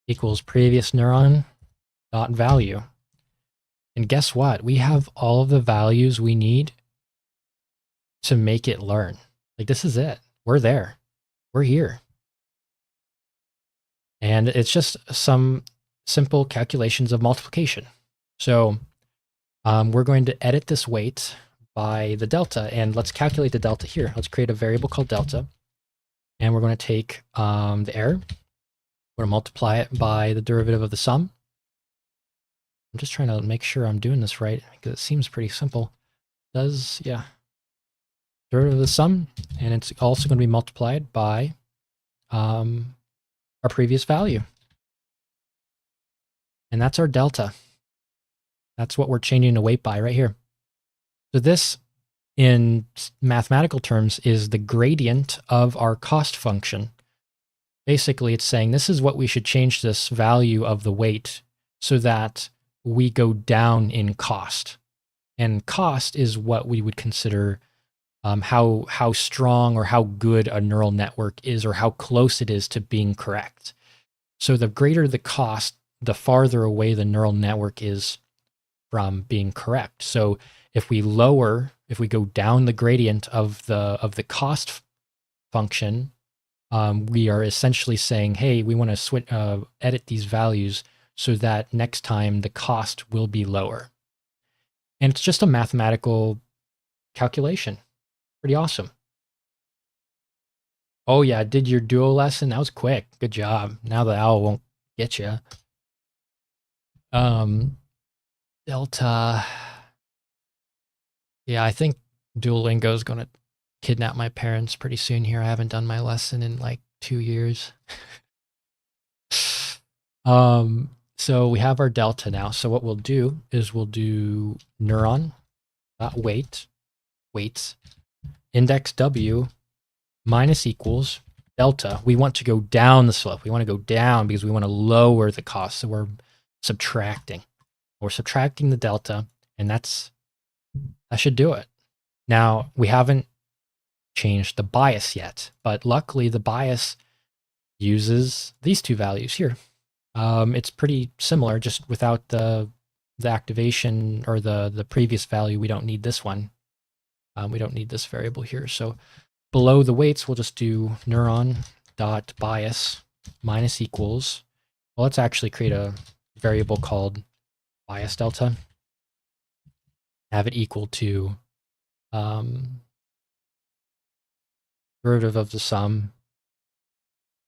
equals previous neuron dot value. And guess what? We have all of the values we need to make it learn. Like, this is it. We're there. We're here. And it's just some simple calculations of multiplication. So we're going to edit this weight by the delta, and let's calculate the delta here. Let's create a variable called delta, and we're going to take the error. We're going to multiply it by the derivative of the sum. I'm just trying to make sure I'm doing this right, because it seems pretty simple. Yeah. Derivative of the sum, and it's also going to be multiplied by our previous value. And that's our delta. That's what we're changing the weight by right here. So this, in mathematical terms, is the gradient of our cost function. Basically, it's saying this is what we should change this value of the weight so that we go down in cost. And cost is what we would consider how strong or how good a neural network is, or how close it is to being correct. So the greater the cost, the farther away the neural network is from being correct. So if we go down the gradient of the cost function, we are essentially saying, hey, we want to edit these values so that next time the cost will be lower. And it's just a mathematical calculation. Pretty awesome. Oh yeah, did your duo lesson? That was quick. Good job. Now the owl won't get you. Delta. Yeah, I think Duolingo is going to kidnap my parents pretty soon here. I haven't done my lesson in like 2 years. So we have our delta now. So what we'll do is we'll do neuron.weights, index W minus equals delta. We want to go down the slope. We want to go down because we want to lower the cost. So we're subtracting. We're subtracting the delta, and that should do it. Now, we haven't changed the bias yet, but luckily the bias uses these two values here. It's pretty similar, just without the activation or the previous value. We don't need this one. We don't need this variable here. So below the weights, we'll just do neuron.bias minus equals. Well, let's actually create a variable called bias delta. Have it equal to derivative of the sum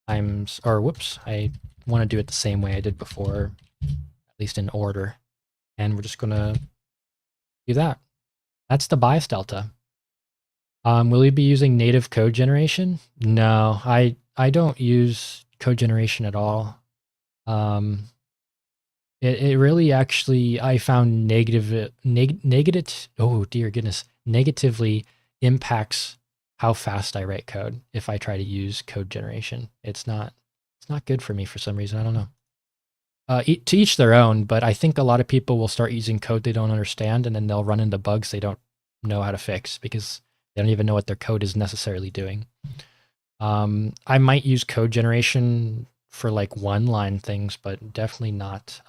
times, or whoops, I want to do it the same way I did before, at least in order. And we're just going to do that. That's the bias delta. Will we be using native code generation? No, I don't use code generation at all. It really actually, I found negatively impacts how fast I write code if I try to use code generation. It's not good for me for some reason. I don't know. To each their own, but I think a lot of people will start using code they don't understand, and then they'll run into bugs they don't know how to fix because they don't even know what their code is necessarily doing. I might use code generation for like one-line things, but definitely not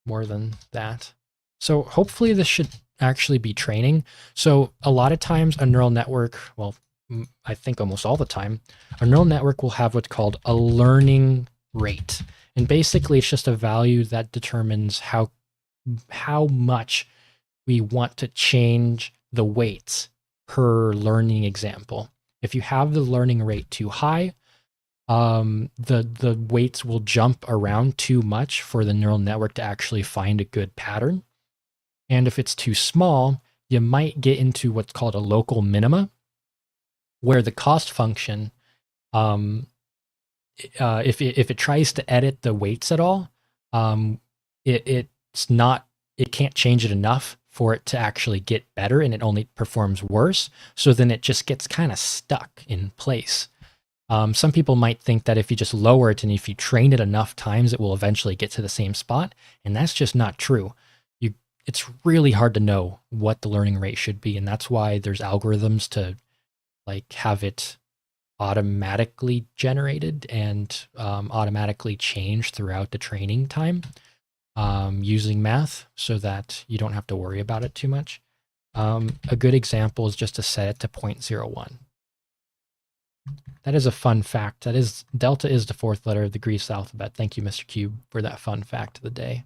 more than that. So hopefully this should actually be training. So a lot of times a neural network, well, I think almost all the time, a neural network will have what's called a learning rate. And basically it's just a value that determines how much we want to change the weights per learning example. If you have the learning rate too high, the weights will jump around too much for the neural network to actually find a good pattern. And if it's too small, you might get into what's called a local minima, where the cost function if it tries to edit the weights at all, it's not, it can't change it enough for it to actually get better, and it only performs worse. So then it just gets kind of stuck in place. Some people might think that if you just lower it and if you train it enough times, it will eventually get to the same spot. And that's just not true. It's really hard to know what the learning rate should be. And that's why there's algorithms to like have it automatically generated and automatically changed throughout the training time using math so that you don't have to worry about it too much. A good example is just to set it to 0.01. That is a fun fact. That is, delta is the fourth letter of the Greek alphabet. Thank you, Mr. Cube, for that fun fact of the day.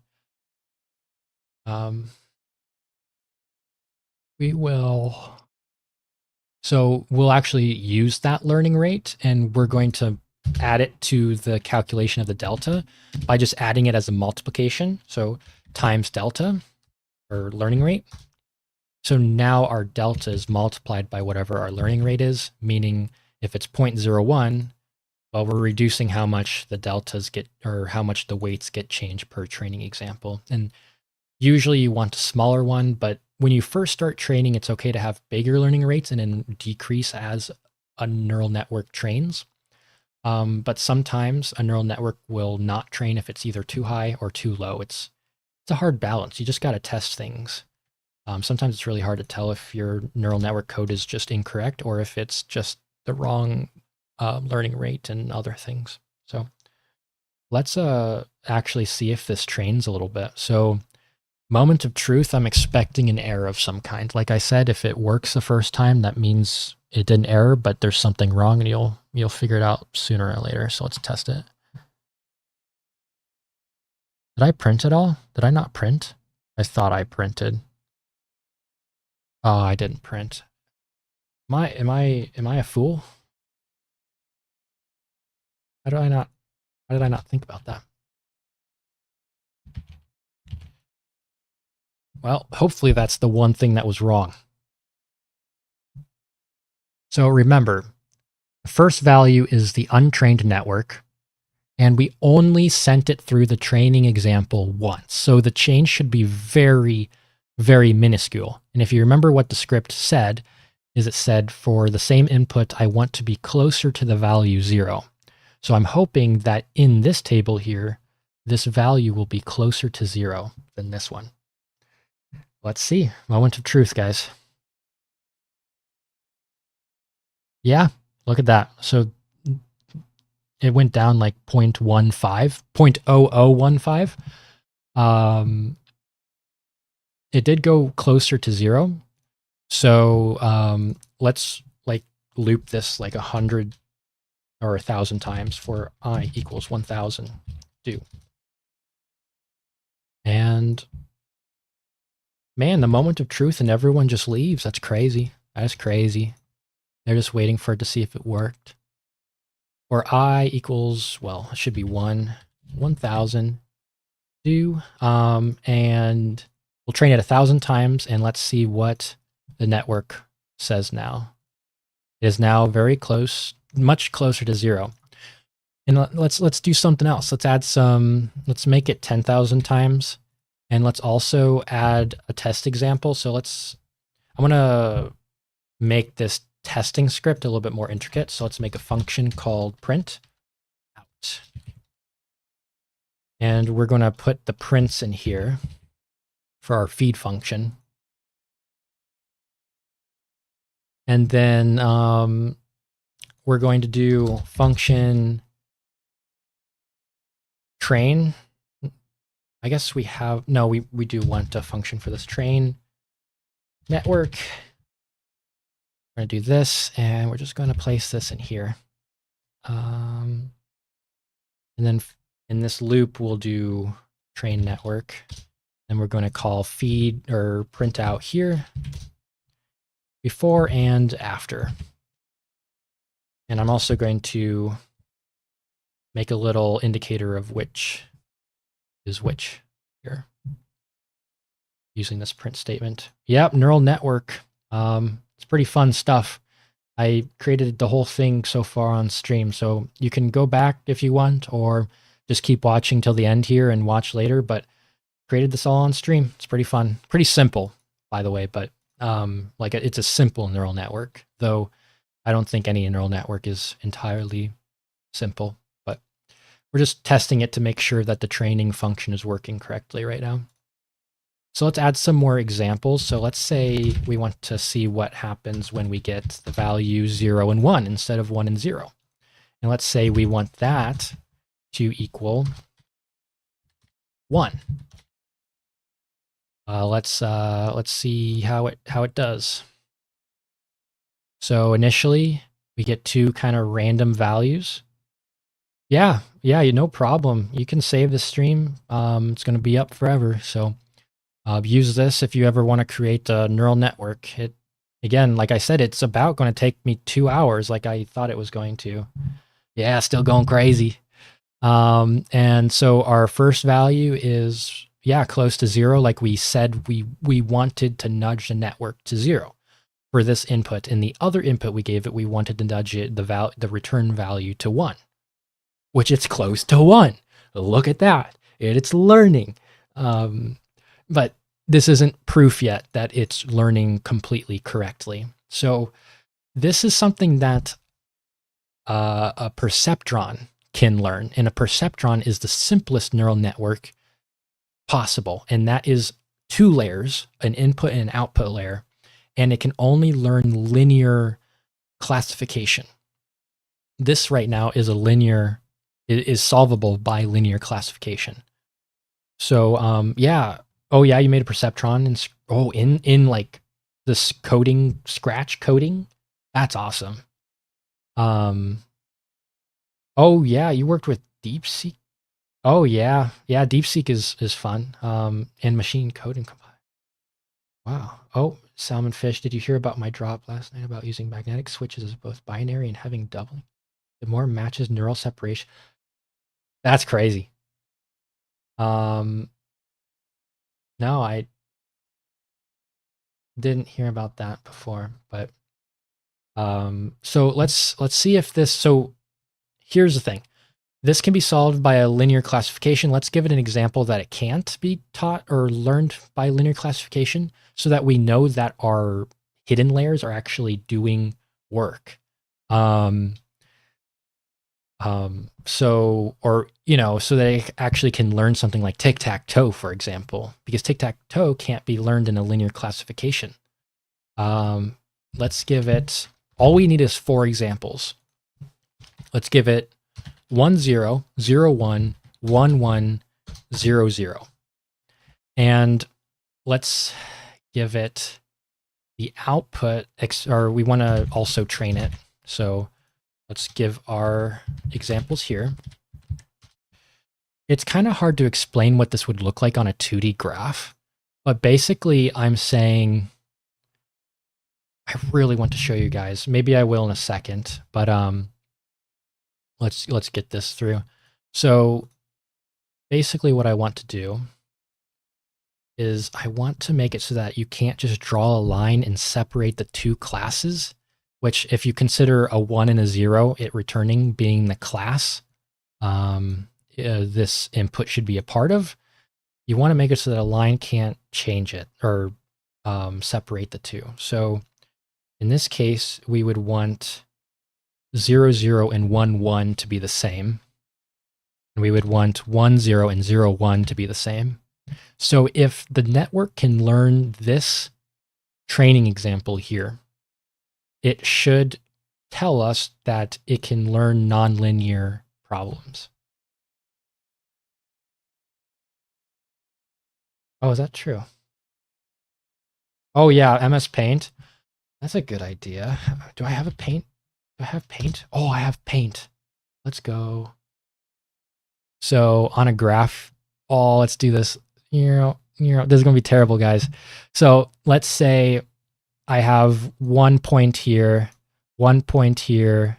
So we'll actually use that learning rate, and we're going to add it to the calculation of the delta by just adding it as a multiplication. So times delta, or learning rate. So now our delta is multiplied by whatever our learning rate is, meaning if it's 0.01, well, we're reducing how much the deltas get, or how much the weights get changed per training example. And usually you want a smaller one, but when you first start training, it's okay to have bigger learning rates and then decrease as a neural network trains. But sometimes a neural network will not train if it's either too high or too low. It's a hard balance. You just got to test things. Sometimes it's really hard to tell if your neural network code is just incorrect or if it's just the wrong learning rate and other things. So let's actually see if this trains a little bit. So moment of truth, I'm expecting an error of some kind. Like I said, if it works the first time, that means it didn't error, but there's something wrong, and you'll figure it out sooner or later. So let's test it. Did I print it all? Did I not print? I thought I printed. Oh, I didn't print. Am I a fool? How did I not think about that? Well, hopefully that's the one thing that was wrong. So remember, the first value is the untrained network, and we only sent it through the training example once. So the change should be very, very minuscule. And if you remember what the script said, is it said for the same input, I want to be closer to the value 0. So I'm hoping that in this table here, this value will be closer to 0 than this one. Let's see. Moment of truth, guys. Yeah, look at that. So it went down like 0.0015. It did go closer to 0. So let's like loop this like 100 or 1,000 times for I equals 1,000. Do. And man, the moment of truth and everyone just leaves. That's crazy. That's crazy. They're just waiting for it to see if it worked. Or I equals, well, it should be 1,000. Do. And we'll train it 1,000 times, and let's see what the network says now. It is now very close, much closer to 0. And let's do something else. Let's add some, let's make it 10,000 times. And let's also add a test example. So I'm gonna make this testing script a little bit more intricate. So let's make a function called print out. And we're gonna put the prints in here for our feed function. And then we're going to do function train. I guess we have, no, we do want a function for this train network. We're going to do this, and we're just going to place this in here. And then in this loop, we'll do train network. And we're going to call feed or print out here before and after. And I'm also going to make a little indicator of which is which here using this print statement. Yep, neural network. It's pretty fun stuff. I created the whole thing so far on stream, so you can go back if you want, or just keep watching till the end here and watch later, but created this all on stream. It's pretty fun. Pretty simple, by the way, but like it's a simple neural network, though I don't think any neural network is entirely simple, but we're just testing it to make sure that the training function is working correctly right now. So let's add some more examples. So let's say we want to see what happens when we get the value 0 and 1 instead of 1 and 0. And let's say we want that to equal 1. Let's see how it does. So initially we get 2 kind of random values. Yeah, no problem. You can save the stream. It's going to be up forever. So use this if you ever want to create a neural network. Again, like I said, it's about going to take me 2 hours like I thought it was going to. Yeah, still going crazy. And so our first value is, yeah, close to 0. Like we said, we wanted to nudge the network to 0 for this input. And the other input we gave it, we wanted to nudge it, the return value to 1, which it's close to 1. Look at that. It's learning. But this isn't proof yet that it's learning completely correctly. So this is something that a perceptron can learn. And a perceptron is the simplest neural network possible. And that is 2 layers, an input and an output layer. And it can only learn linear classification. This right now is is solvable by linear classification. So yeah. Oh yeah, you made a perceptron in like this coding, Scratch coding. That's awesome. Oh yeah, you worked with DeepSeek. Oh yeah, DeepSeek is fun. And machine coding. Wow. Oh, Salmon Fish, did you hear about my drop last night about using magnetic switches as both binary and having doubling? The more matches neural separation. That's crazy. No, I didn't hear about that before, but so let's see if this, so here's the thing. This can be solved by a linear classification. Let's give it an example that it can't be taught or learned by linear classification so that we know that our hidden layers are actually doing work. So that it actually can learn something like tic-tac-toe, for example, because tic-tac-toe can't be learned in a linear classification. Let's give it, all we need is 4 examples. Let's give it 1 0 0 1 1 1 0 0. And let's give it the output, or we want to also train it. So let's give our examples here. It's kind of hard to explain what this would look like on a 2D graph, but basically I'm saying, I really want to show you guys. Maybe I will in a second, but let's get this through. So basically what I want to do is I want to make it so that you can't just draw a line and separate the 2 classes, which if you consider a 1 and a 0, it returning being the class this input should be a part of, you want to make it so that a line can't change it or separate the 2. So in this case, we would want 0 0 and 1 1 to be the same. And we would want 1 0 and 0 1 to be the same. So if the network can learn this training example here, it should tell us that it can learn nonlinear problems. Oh, is that true? Oh yeah, MS Paint. That's a good idea. Do I have a paint? Do I have paint? Oh, I have paint. Let's go. So on a graph, let's do this. This is going to be terrible, guys. So let's say I have 1 point here, 1 point here,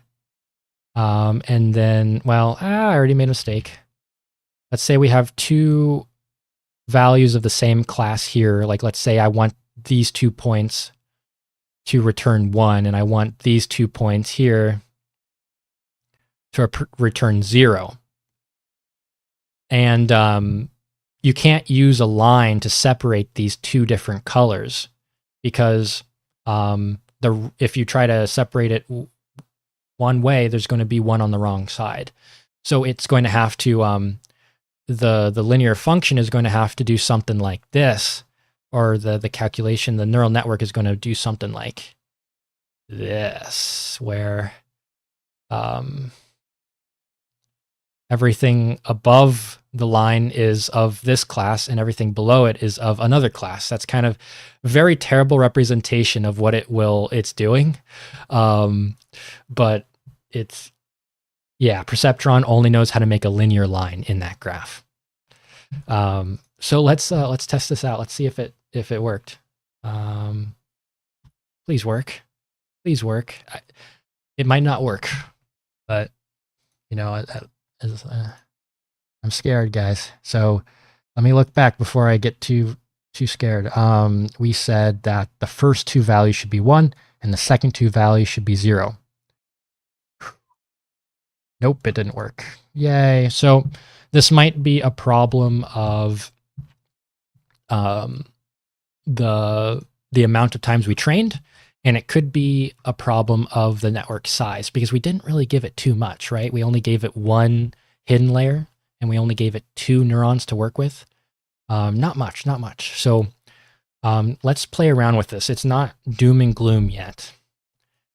and then, well, I already made a mistake. Let's say we have 2 values of the same class here. Like, let's say I want these 2 points to return 1, and I want these 2 points here to return 0. And you can't use a line to separate these two different colors, because if you try to separate it one way, there's going to be one on the wrong side. So it's going to have to, the linear function is going to have to do something like this, or the calculation, the neural network is going to do something like this, where everything above the line is of this class and everything below it is of another class. That's kind of a very terrible representation of what it's doing. But it's, yeah, Perceptron only knows how to make a linear line in that graph. So let's test this out. Let's see if it worked. Please work. Please work. It might not work, but you know, I'm scared, guys. So let me look back before I get too scared. We said that the first two values should be 1 and the second two values should be 0. Nope, it didn't work. Yay. So this might be a problem of the amount of times we trained, and it could be a problem of the network size, because we didn't really give it too much, right? We only gave it 1 hidden layer, and we only gave it 2 neurons to work with. Not much. So let's play around with this. It's not doom and gloom yet.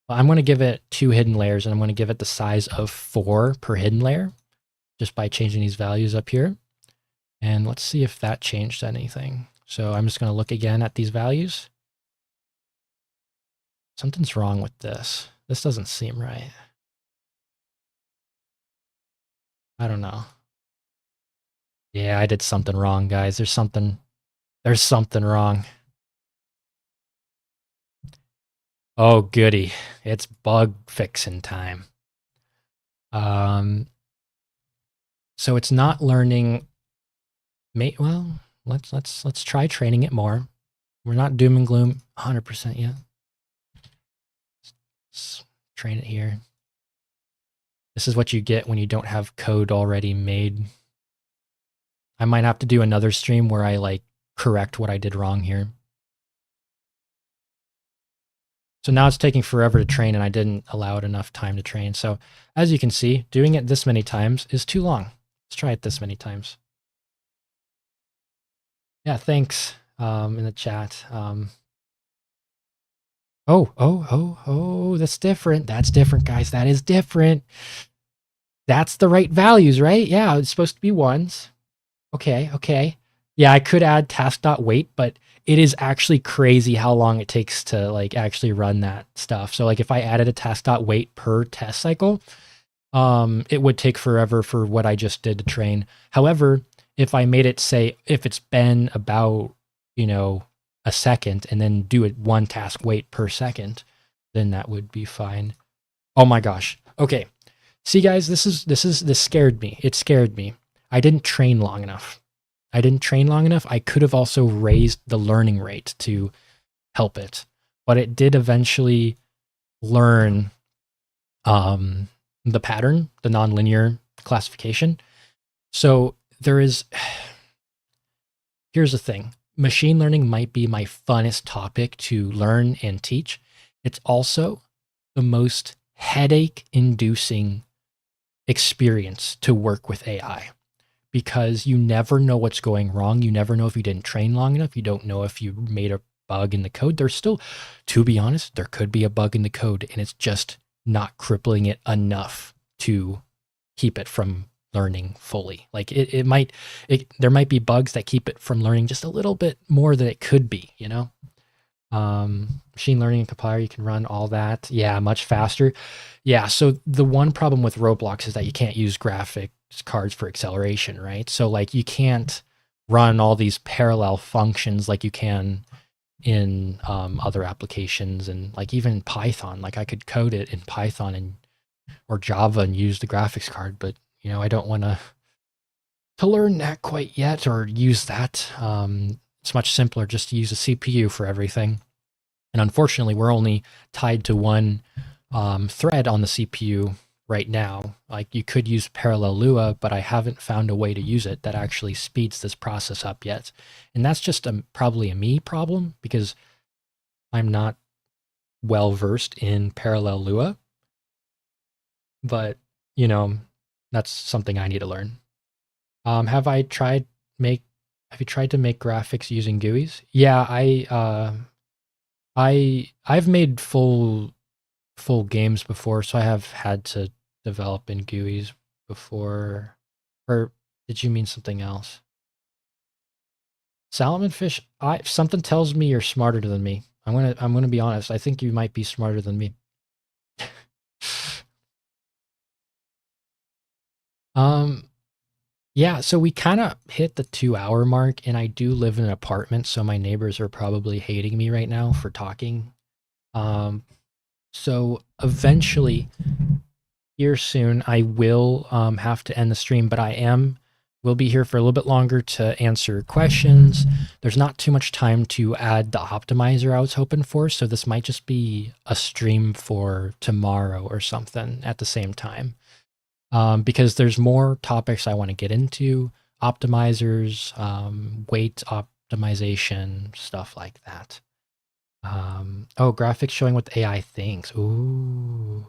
I'm going to give it 2 hidden layers, and I'm going to give it the size of 4 per hidden layer, just by changing these values up here. And let's see if that changed anything. So I'm just going to look again at these values. Something's wrong with this. This doesn't seem right. I don't know. Yeah, I did something wrong, guys. There's something wrong. Oh, goody. It's bug fixing time. So it's not learning. Well, let's try training it more. We're not doom and gloom 100% yet. Let's train it here. This is what you get when you don't have code already made. I might have to do another stream where I correct what I did wrong here. So now it's taking forever to train, and I didn't allow it enough time to train. So as you can see, doing it this many times is too long. Let's try it this many times. Yeah, thanks in the chat. Oh, that's different. That's different, guys. That is different. That's the right values, right? Yeah, it's supposed to be 1s. Okay. Yeah, I could add task.wait, but it is actually crazy how long it takes to actually run that stuff. So if I added a task.wait per test cycle, it would take forever for what I just did to train. However, if I made it say, if it's been about, a second, and then do it 1 task wait per second, then that would be fine. Oh my gosh. Okay. See, guys, this scared me. It scared me. I didn't train long enough. I could have also raised the learning rate to help it, but it did eventually learn the pattern, the nonlinear classification. So here's the thing. Machine learning might be my funnest topic to learn and teach. It's also the most headache-inducing experience to work with AI, because you never know what's going wrong. You never know if you didn't train long enough. You don't know if you made a bug in the code. There's still, to be honest, there could be a bug in the code, and it's just not crippling it enough to keep it from learning fully. There might be bugs that keep it from learning just a little bit more than it could be, machine learning and compiler, you can run all that. Yeah, much faster. Yeah, so the one problem with Roblox is that you can't use graphics cards for acceleration, right? So you can't run all these parallel functions like you can in other applications, and even Python. I could code it in Python or Java and use the graphics card, but I don't want to learn that quite yet, or use that. It's much simpler just to use a CPU for everything. And unfortunately, we're only tied to one thread on the CPU right now. Like, you could use parallel Lua, but I haven't found a way to use it that actually speeds this process up yet. And that's just probably a me problem, because I'm not well versed in parallel Lua. But, you know, that's something I need to learn. Have you tried to make graphics using GUIs? Yeah, I've made full games before, so I have had to develop in GUIs before. Or did you mean something else? Salamonfish, something tells me you're smarter than me. I'm gonna be honest. I think you might be smarter than me. Yeah, so we kind of hit the 2-hour mark, and I do live in an apartment, so my neighbors are probably hating me right now for talking. So eventually, here soon, I will have to end the stream, but will be here for a little bit longer to answer questions. There's not too much time to add the optimizer I was hoping for, so this might just be a stream for tomorrow or something at the same time. Because there's more topics I want to get into, optimizers, weight optimization, stuff like that. Oh, graphics showing what the AI thinks. Ooh.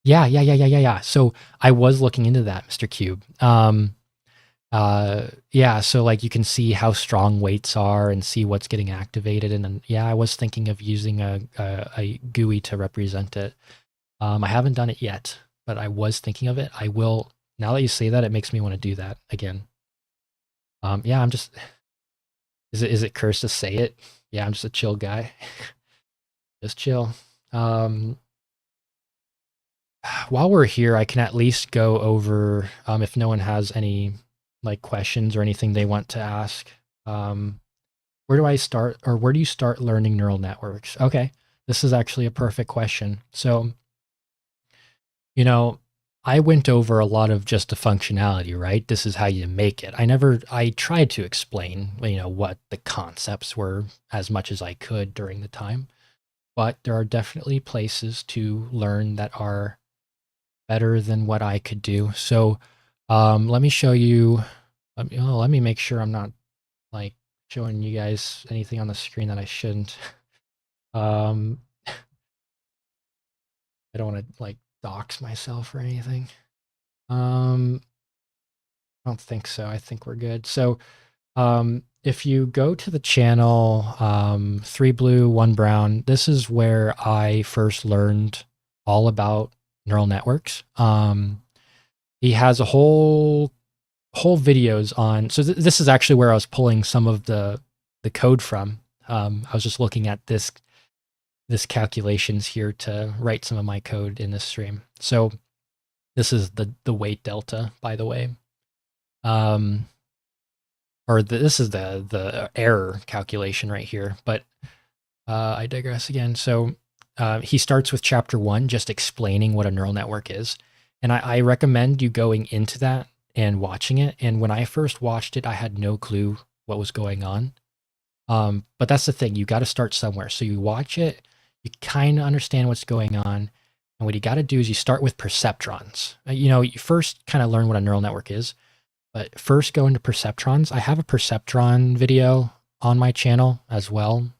Yeah. So I was looking into that, Mr. Cube. Yeah, so like you can see how strong weights are and see what's getting activated. And then, yeah, I was thinking of using a GUI to represent it. I haven't done it yet, but I was thinking of it. I will, now that you say that, it makes me want to do that again. Yeah, I'm just, is it cursed to say it? Yeah, I'm just a chill guy. Just chill. While we're here, I can at least go over, if no one has any like questions or anything they want to ask. Where do I start, or where do you start learning neural networks? Okay, this is actually a perfect question. So, you know, I went over a lot of just the functionality, right? This is how you make it. I tried to explain, what the concepts were as much as I could during the time, but there are definitely places to learn that are better than what I could do. So, let me show you, let me make sure I'm not like showing you guys anything on the screen that I shouldn't. I don't want to like dox myself or anything. I don't think so. I think we're good. So, if you go to the channel, 3 blue, 1 brown, this is where I first learned all about neural networks. He has a whole videos on. So this is actually where I was pulling some of the code from. I was just looking at this calculations here to write some of my code in this stream. So this is the weight delta, by the way. This is the error calculation right here, but I digress again. So he starts with chapter 1, just explaining what a neural network is. And I recommend you going into that and watching it. And when I first watched it, I had no clue what was going on. But that's the thing, you got to start somewhere. So you watch it, you kind of understand what's going on. And what you got to do is you start with perceptrons. You first kind of learn what a neural network is, but first go into perceptrons. I have a perceptron video on my channel as well,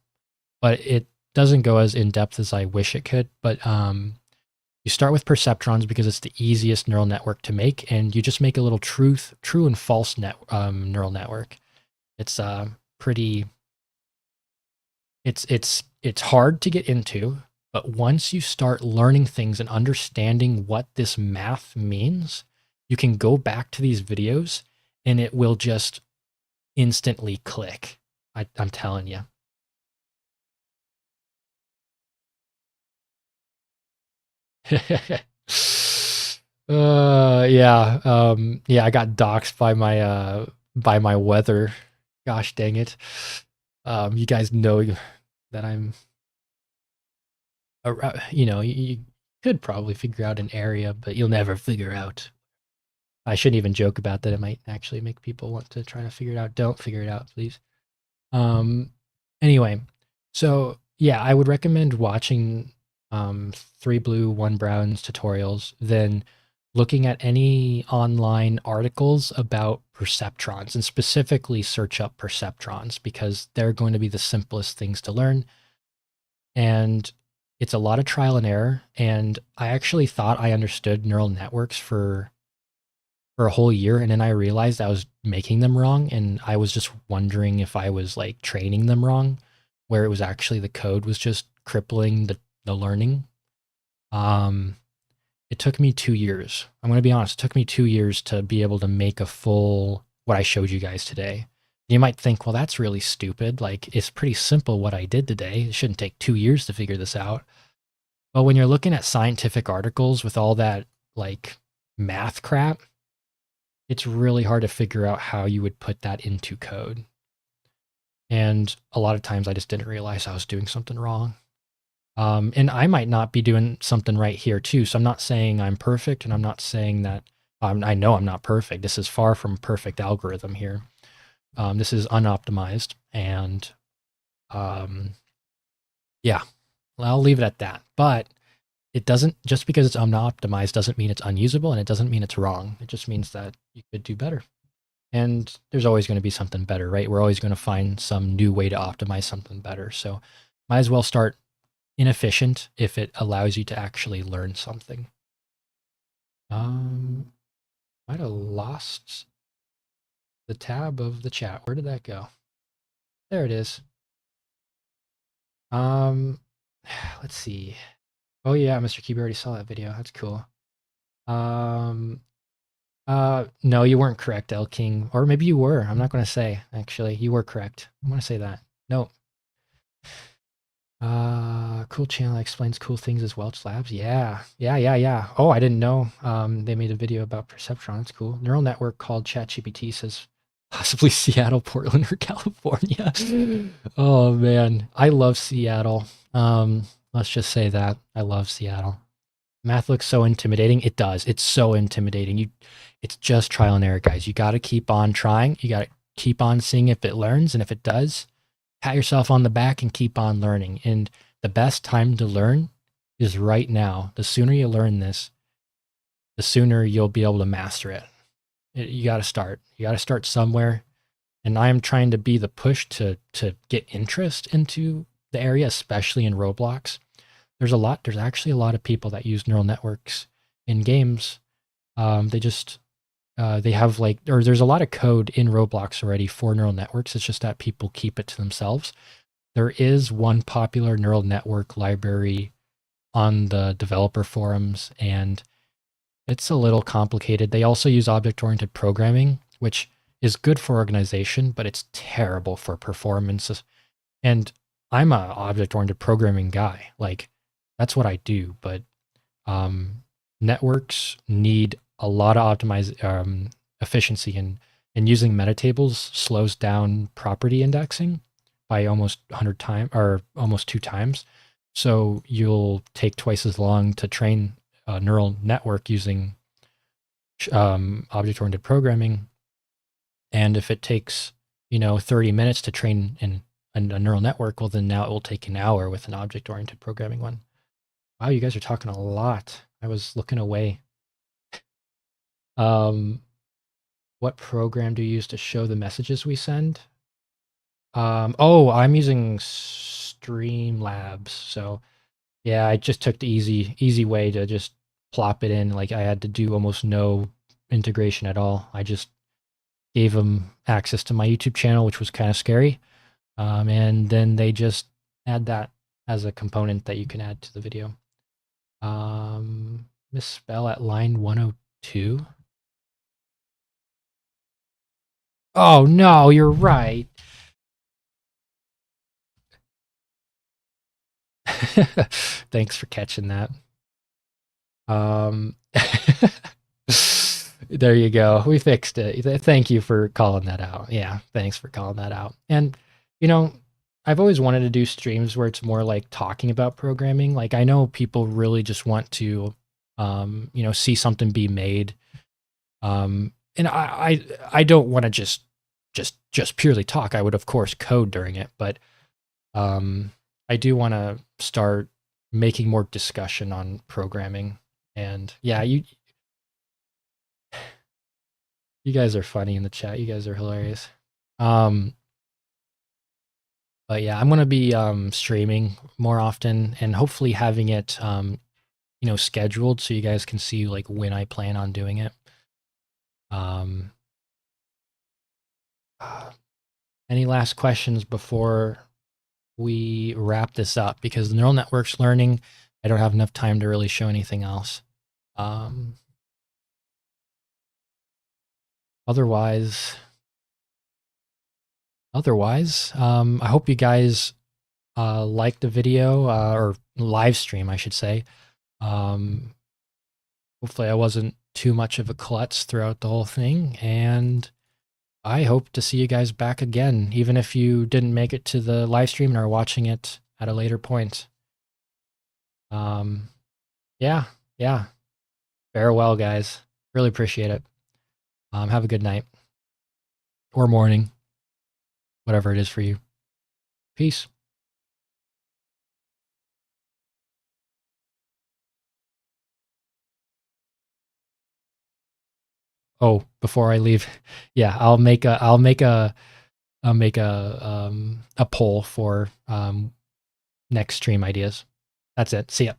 but it doesn't go as in depth as I wish it could. But you start with perceptrons because it's the easiest neural network to make, and you just make a little true and false neural network. It's pretty. It's hard to get into, but once you start learning things and understanding what this math means, you can go back to these videos and it will just instantly click. I'm telling you. Yeah. Yeah, I got doxxed by my weather. Gosh dang it. You guys know that I'm you could probably figure out an area, but you'll never figure out. I shouldn't even joke about that. It might actually make people want to try to figure it out. Don't figure it out, please. Anyway, so Yeah, I would recommend watching 3 Blue, 1 Brown's tutorials, then looking at any online articles about perceptrons, and specifically search up perceptrons because they're going to be the simplest things to learn. And it's a lot of trial and error. And I actually thought I understood neural networks for a whole year, and then I realized I was making them wrong, and I was just wondering if I was like training them wrong, where it was actually the code was just crippling the learning. Um, it took me 2 years. I'm going to be honest, it took me 2 years to be able to make a full what I showed you guys today. You might think, well, that's really stupid. Like, it's pretty simple what I did today. It shouldn't take 2 years to figure this out. Well, when you're looking at scientific articles with all that like math crap, it's really hard to figure out how you would put that into code. And a lot of times I just didn't realize I was doing something wrong. And I might not be doing something right here too. So I'm not saying I'm perfect, and I'm not saying that I know I'm not perfect. This is far from perfect algorithm here. This is unoptimized, and yeah, I'll leave it at that. But it doesn't, just because it's unoptimized doesn't mean it's unusable, and it doesn't mean it's wrong. It just means that you could do better. And there's always going to be something better, right? We're always going to find some new way to optimize something better. So might as well start inefficient if it allows you to actually learn something. Might have lost the tab of the chat. Where did that go? There it is. Let's see. Oh yeah, Mr. Keeper already saw that video. That's cool. No, you weren't correct, El King. Or maybe you were. I'm not going to say, actually. You were correct. I'm going to say that. No. Cool channel that explains cool things as Welch Labs. Yeah. Oh, I didn't know. They made a video about Perceptron. That's cool. Neural network called ChatGPT says possibly Seattle, Portland, or California. Oh man, I love Seattle. Let's just say that I love Seattle. Math looks so intimidating. It does. It's so intimidating. It's just trial and error, guys. You got to keep on trying. You got to keep on seeing if it learns, and if it does, pat yourself on the back and keep on learning. And the best time to learn is right now. The sooner you learn this, the sooner you'll be able to master it. You got to start. You got to start somewhere. And I am trying to be the push to get interest into the area, especially in Roblox. There's actually a lot of people that use neural networks in games. They have there's a lot of code in Roblox already for neural networks. It's just that people keep it to themselves. There is one popular neural network library on the developer forums, and it's a little complicated. They also use object-oriented programming, which is good for organization, but it's terrible for performance. And I'm a object-oriented programming guy. Like, that's what I do, but networks need a lot of optimized efficiency, and using metatables slows down property indexing by almost 100 times, or almost 2 times. So you'll take twice as long to train a neural network using object-oriented programming. And if it takes 30 minutes to train a neural network, well, then now it will take an hour with an object-oriented programming one. Wow, you guys are talking a lot. I was looking away. What program do you use to show the messages we send? Oh, I'm using Streamlabs. So yeah, I just took the easy way to just plop it in. Like, I had to do almost no integration at all. I just gave them access to my YouTube channel, which was kind of scary. And then they just add that as a component that you can add to the video. Misspell at line 102. Oh no, you're right. Thanks for catching that. There you go. We fixed it. Thank you for calling that out. Yeah, thanks for calling that out. And I've always wanted to do streams where it's more like talking about programming. Like, I know people really just want to see something be made. And I don't want to just purely talk. I would of course code during it, but I do want to start making more discussion on programming. And yeah, you guys are funny in the chat. You guys are hilarious. But yeah, I'm gonna be streaming more often and hopefully having it scheduled so you guys can see like when I plan on doing it. Any last questions before we wrap this up? Because the neural networks learning, I don't have enough time to really show anything else. Otherwise, I hope you guys liked the video or live stream, I should say. Hopefully I wasn't too much of a klutz throughout the whole thing, and I hope to see you guys back again, even if you didn't make it to the live stream and are watching it at a later point. Yeah. Farewell, guys. Really appreciate it. Have a good night or morning, whatever it is for you. Peace. Oh, before I leave, yeah, I'll make a poll for next stream ideas. That's it. See ya.